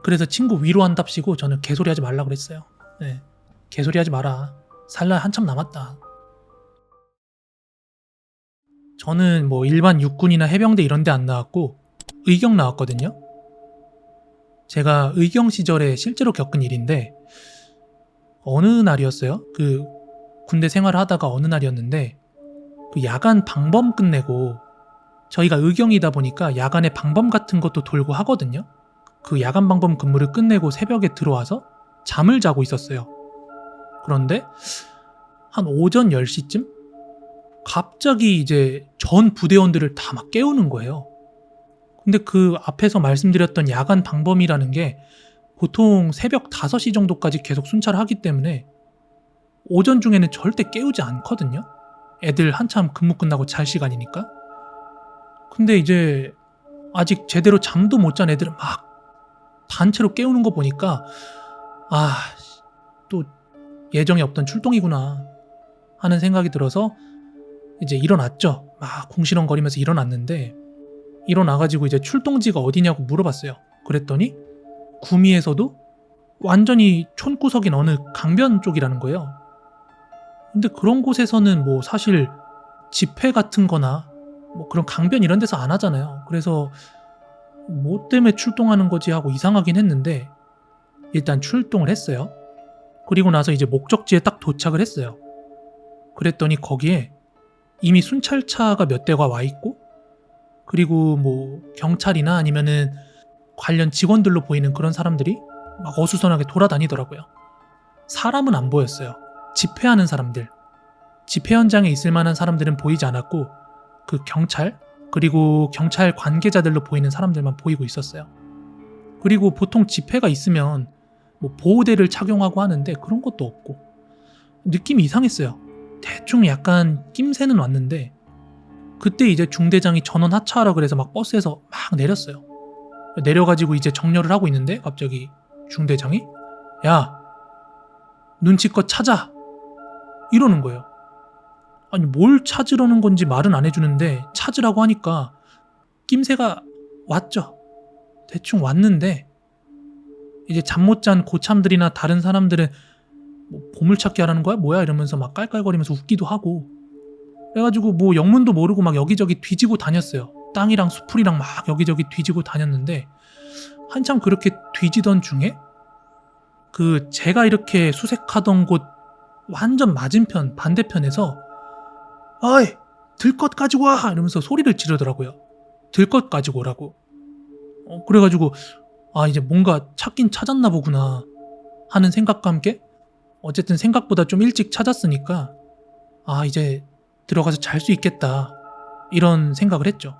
그래서 친구 위로한답시고 저는 개소리 하지 말라고 그랬어요. 네, 개소리 하지 마라. 살 날 한참 남았다. 저는 뭐 일반 육군이나 해병대 이런 데 안 나왔고 의경 나왔거든요. 제가 의경 시절에 실제로 겪은 일인데, 어느 날이었어요? 그 군대 생활을 하다가 어느 날이었는데, 그 야간 방범 끝내고, 저희가 의경이다 보니까 야간에 방범 같은 것도 돌고 하거든요. 그 야간 방범 근무를 끝내고 새벽에 들어와서 잠을 자고 있었어요. 그런데 한 오전 10시쯤 갑자기 이제 전 부대원들을 다 막 깨우는 거예요. 근데 그 앞에서 말씀드렸던 야간 방범이라는 게 보통 새벽 5시 정도까지 계속 순찰을 하기 때문에 오전 중에는 절대 깨우지 않거든요. 애들 한참 근무 끝나고 잘 시간이니까. 근데 이제 아직 제대로 잠도 못 잔 애들을 막 단체로 깨우는 거 보니까, 또 예정에 없던 출동이구나 하는 생각이 들어서 이제 일어났죠. 막 궁시렁거리면서 일어났는데, 일어나가지고 이제 출동지가 어디냐고 물어봤어요. 그랬더니 구미에서도 완전히 촌구석인 어느 강변 쪽이라는 거예요. 근데 그런 곳에서는 뭐 사실 집회 같은 거나 뭐 그런 강변 이런 데서 안 하잖아요. 그래서 뭐 때문에 출동하는 거지 하고 이상하긴 했는데 일단 출동을 했어요. 그리고 나서 이제 목적지에 딱 도착을 했어요. 그랬더니 거기에 이미 순찰차가 몇 대가 와 있고, 그리고 뭐 경찰이나 아니면은 관련 직원들로 보이는 그런 사람들이 막 어수선하게 돌아다니더라고요. 사람은 안 보였어요. 집회하는 사람들, 집회 현장에 있을 만한 사람들은 보이지 않았고, 그 경찰, 그리고 경찰 관계자들로 보이는 사람들만 보이고 있었어요. 그리고 보통 집회가 있으면 뭐 보호대를 착용하고 하는데 그런 것도 없고, 느낌이 이상했어요. 대충 약간 낌새는 왔는데, 그때 이제 중대장이 전원 하차하라 그래서 막 버스에서 막 내렸어요. 내려가지고 이제 정렬을 하고 있는데 갑자기 중대장이 야, 눈치껏 찾아, 이러는 거예요. 아니 뭘 찾으려는 건지 말은 안 해주는데 찾으라고 하니까 낌새가 왔죠. 대충 왔는데 이제 잠 못 잔 고참들이나 다른 사람들은 뭐 보물찾기 하라는 거야? 뭐야? 이러면서 막 깔깔거리면서 웃기도 하고, 그래가지고 뭐 영문도 모르고 막 여기저기 뒤지고 다녔어요. 땅이랑 수풀이랑 막 여기저기 뒤지고 다녔는데, 한참 그렇게 뒤지던 중에 그 제가 이렇게 수색하던 곳 완전 맞은편 반대편에서 어이 들것 가지고 와 이러면서 소리를 지르더라고요. 들것 가지고 오라고. 그래가지고 이제 뭔가 찾긴 찾았나 보구나 하는 생각과 함께, 어쨌든 생각보다 좀 일찍 찾았으니까 이제 들어가서 잘 수 있겠다 이런 생각을 했죠.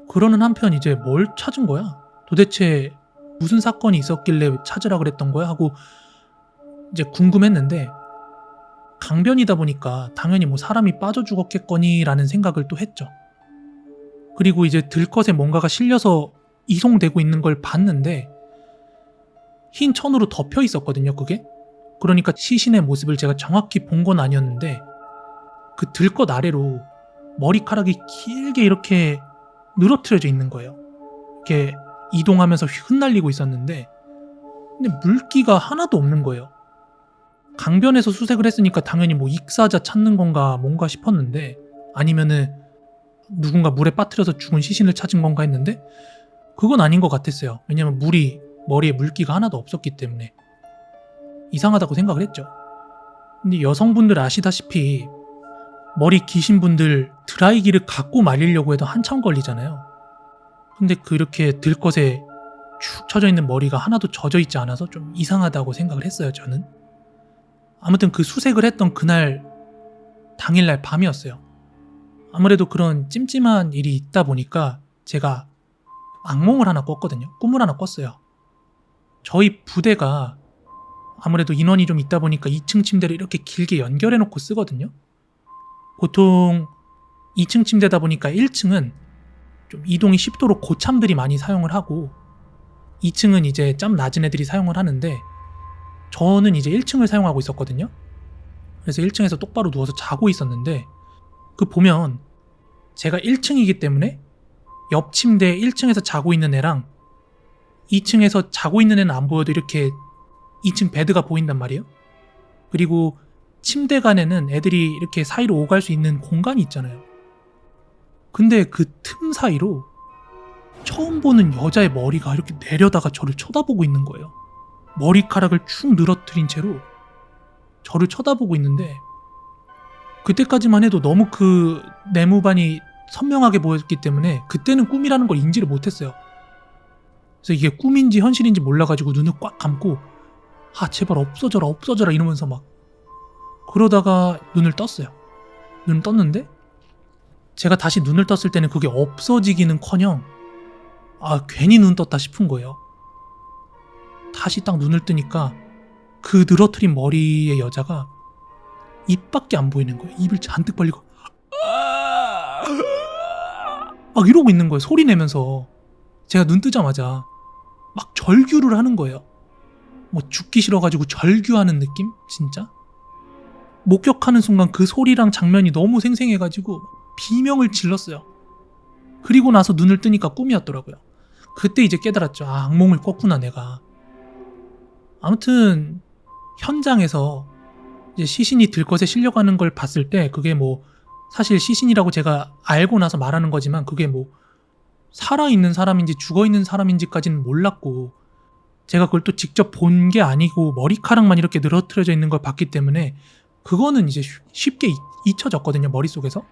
그러는 한편 이제 뭘 찾은 거야? 도대체 무슨 사건이 있었길래 찾으라 그랬던 거야? 하고 이제 궁금했는데 강변이다 보니까 당연히 뭐 사람이 빠져 죽었겠거니라는 생각을 또 했죠. 그리고 이제 들것에 뭔가가 실려서 이송되고 있는 걸 봤는데 흰 천으로 덮여 있었거든요, 그게. 그러니까 시신의 모습을 제가 정확히 본 건 아니었는데 그 들것 아래로 머리카락이 길게 이렇게 늘어뜨려져 있는 거예요. 이렇게 이동하면서 흩날리고 있었는데 근데 물기가 하나도 없는 거예요. 강변에서 수색을 했으니까 당연히 뭐 익사자 찾는 건가 뭔가 싶었는데 아니면은 누군가 물에 빠뜨려서 죽은 시신을 찾은 건가 했는데 그건 아닌 것 같았어요. 왜냐면 머리에 물기가 하나도 없었기 때문에 이상하다고 생각을 했죠. 근데 여성분들 아시다시피 머리 기신 분들 드라이기를 갖고 말리려고 해도 한참 걸리잖아요. 근데 그렇게 들것에 축 처져 있는 머리가 하나도 젖어 있지 않아서 좀 이상하다고 생각을 했어요, 저는. 아무튼 그 수색을 했던 그날 당일날 밤이었어요. 아무래도 그런 찜찜한 일이 있다 보니까 제가 악몽을 하나 꿨거든요. 꿈을 하나 꿨어요. 저희 부대가 아무래도 인원이 좀 있다 보니까 2층 침대를 이렇게 길게 연결해 놓고 쓰거든요. 보통 2층 침대다 보니까 1층은 좀 이동이 쉽도록 고참들이 많이 사용을 하고 2층은 이제 짬 낮은 애들이 사용을 하는데 저는 이제 1층을 사용하고 있었거든요. 그래서 1층에서 똑바로 누워서 자고 있었는데 그 보면 제가 1층이기 때문에 옆 침대에 1층에서 자고 있는 애랑 2층에서 자고 있는 애는 안 보여도 이렇게 2층 베드가 보인단 말이에요. 그리고 침대 간에는 애들이 이렇게 사이로 오갈 수 있는 공간이 있잖아요. 근데 그 틈 사이로 처음 보는 여자의 머리가 이렇게 내려다가 저를 쳐다보고 있는 거예요. 머리카락을 축 늘어뜨린 채로 저를 쳐다보고 있는데 그때까지만 해도 너무 그 내무반이 선명하게 보였기 때문에 그때는 꿈이라는 걸 인지를 못했어요. 그래서 이게 꿈인지 현실인지 몰라가지고 눈을 꽉 감고 아 제발 없어져라 이러면서 막 그러다가 눈을 떴어요. 눈을 떴는데 제가 다시 눈을 떴을 때는 그게 없어지기는커녕 아 괜히 눈 떴다 싶은 거예요. 다시 딱 눈을 뜨니까 그 늘어뜨린 머리의 여자가 입밖에 안 보이는 거예요. 입을 잔뜩 벌리고 막 이러고 있는 거예요. 소리 내면서. 제가 눈 뜨자마자 막 절규를 하는 거예요. 뭐 죽기 싫어가지고 절규하는 느낌? 진짜? 목격하는 순간 그 소리랑 장면이 너무 생생해가지고 비명을 질렀어요. 그리고 나서 눈을 뜨니까 꿈이었더라고요. 그때 이제 깨달았죠. 아, 악몽을 꿨구나 내가. 아무튼 현장에서 이제 시신이 들것에 실려가는 걸 봤을 때 그게 뭐 사실 시신이라고 제가 알고 나서 말하는 거지만 그게 뭐 살아있는 사람인지 죽어있는 사람인지까지는 몰랐고 제가 그걸 또 직접 본 게 아니고 머리카락만 이렇게 늘어뜨려져 있는 걸 봤기 때문에 그거는 이제 쉽게 잊혀졌거든요, 머릿속에서.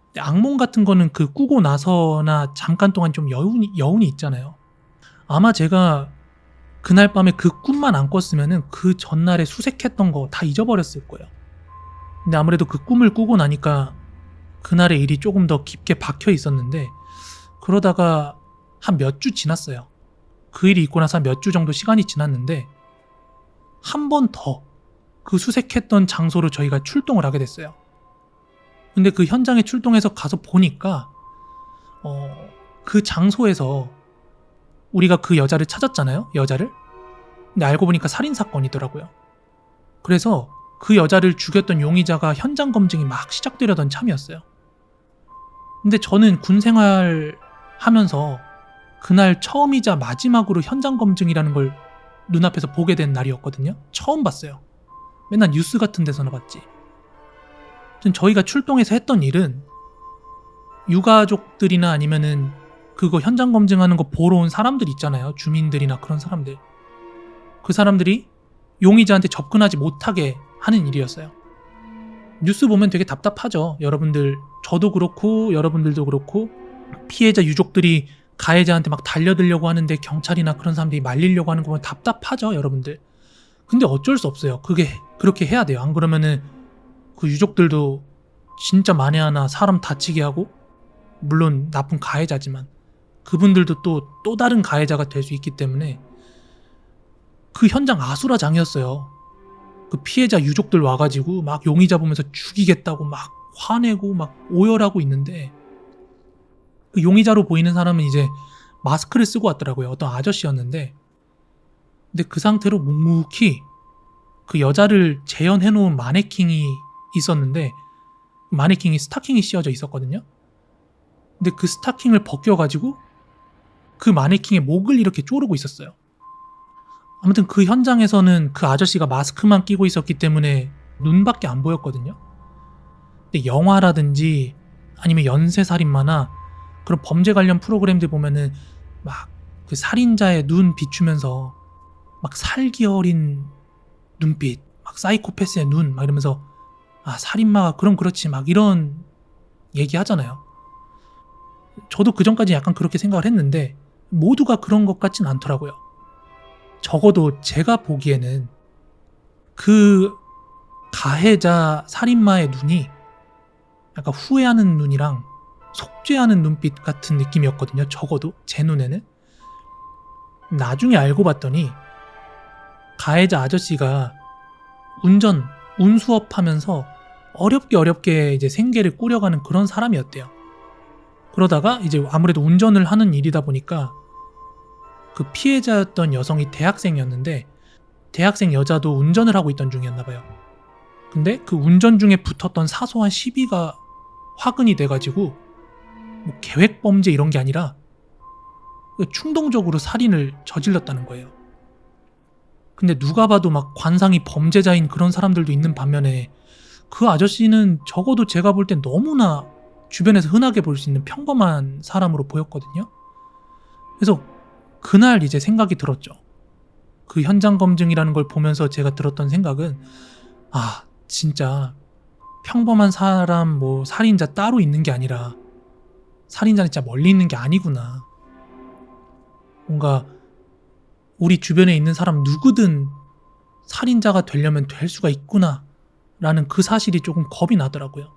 근데 악몽 같은 거는 그 꾸고 나서나 잠깐 동안 좀 여운이 있잖아요. 아마 제가 그날 밤에 그 꿈만 안 꿨으면은 그 전날에 수색했던 거 다 잊어버렸을 거예요. 근데 아무래도 그 꿈을 꾸고 나니까 그날의 일이 조금 더 깊게 박혀 있었는데 그러다가 한 몇 주 지났어요. 그 일이 있고 나서 몇 주 정도 시간이 지났는데 한 번 더 그 수색했던 장소로 저희가 출동을 하게 됐어요. 근데 그 현장에 출동해서 가서 보니까 그 장소에서 우리가 그 여자를 찾았잖아요. 여자를. 근데 알고 보니까 살인사건이더라고요. 그래서 그 여자를 죽였던 용의자가 현장 검증이 막 시작되려던 참이었어요. 근데 저는 군 생활 하면서 그날 처음이자 마지막으로 현장 검증이라는 걸 눈앞에서 보게 된 날이었거든요. 처음 봤어요. 맨날 뉴스 같은 데서나 봤지. 저희가 출동해서 했던 일은 유가족들이나 아니면은 그거 현장 검증하는 거 보러 온 사람들 있잖아요. 주민들이나 그런 사람들. 그 사람들이 용의자한테 접근하지 못하게 하는 일이었어요. 뉴스 보면 되게 답답하죠. 여러분들, 저도 그렇고 여러분들도 그렇고 피해자 유족들이 가해자한테 막 달려들려고 하는데 경찰이나 그런 사람들이 말리려고 하는 거 보면 답답하죠, 여러분들. 근데 어쩔 수 없어요. 그렇게 해야 돼요. 안 그러면은 그 유족들도 진짜 만에 하나 사람 다치게 하고, 물론 나쁜 가해자지만 그분들도 또 다른 가해자가 될 수 있기 때문에 그 현장 아수라장이었어요. 그 피해자 유족들 와가지고 막 용의 잡으면서 죽이겠다고 막 화내고 막 오열하고 있는데, 그 용의자로 보이는 사람은 이제 마스크를 쓰고 왔더라고요. 어떤 아저씨였는데, 근데 그 상태로 묵묵히 그 여자를 재현해놓은 마네킹이 있었는데, 마네킹이 스타킹이 씌워져 있었거든요. 근데 그 스타킹을 벗겨가지고 그 마네킹의 목을 이렇게 조르고 있었어요. 아무튼 그 현장에서는 그 아저씨가 마스크만 끼고 있었기 때문에 눈밖에 안 보였거든요. 근데 영화라든지 아니면 연쇄살인마나 그런 범죄 관련 프로그램들 보면은 막 그 살인자의 눈 비추면서 막 살기 어린 눈빛, 막 사이코패스의 눈 막 이러면서 아 살인마가 그럼 그렇지 막 이런 얘기 하잖아요. 저도 그전까지 약간 그렇게 생각을 했는데 모두가 그런 것 같진 않더라고요. 적어도 제가 보기에는 그 가해자 살인마의 눈이 약간 후회하는 눈이랑 속죄하는 눈빛 같은 느낌이었거든요. 적어도 제 눈에는. 나중에 알고 봤더니 가해자 아저씨가 운수업 하면서 어렵게 이제 생계를 꾸려가는 그런 사람이었대요. 그러다가 이제 아무래도 운전을 하는 일이다 보니까 그 피해자였던 여성이 대학생이었는데 대학생 여자도 운전을 하고 있던 중이었나 봐요. 근데 그 운전 중에 붙었던 사소한 시비가 화근이 돼가지고 뭐 계획 범죄 이런 게 아니라 충동적으로 살인을 저질렀다는 거예요. 근데 누가 봐도 막 관상이 범죄자인 그런 사람들도 있는 반면에 그 아저씨는 적어도 제가 볼 땐 너무나 주변에서 흔하게 볼 수 있는 평범한 사람으로 보였거든요. 그래서 그날 이제 생각이 들었죠. 그 현장 검증이라는 걸 보면서 제가 들었던 생각은 아 진짜 평범한 사람 뭐 살인자 따로 있는 게 아니라 살인자는 진짜 멀리 있는 게 아니구나. 뭔가 우리 주변에 있는 사람 누구든 살인자가 되려면 될 수가 있구나 라는 그 사실이 조금 겁이 나더라고요.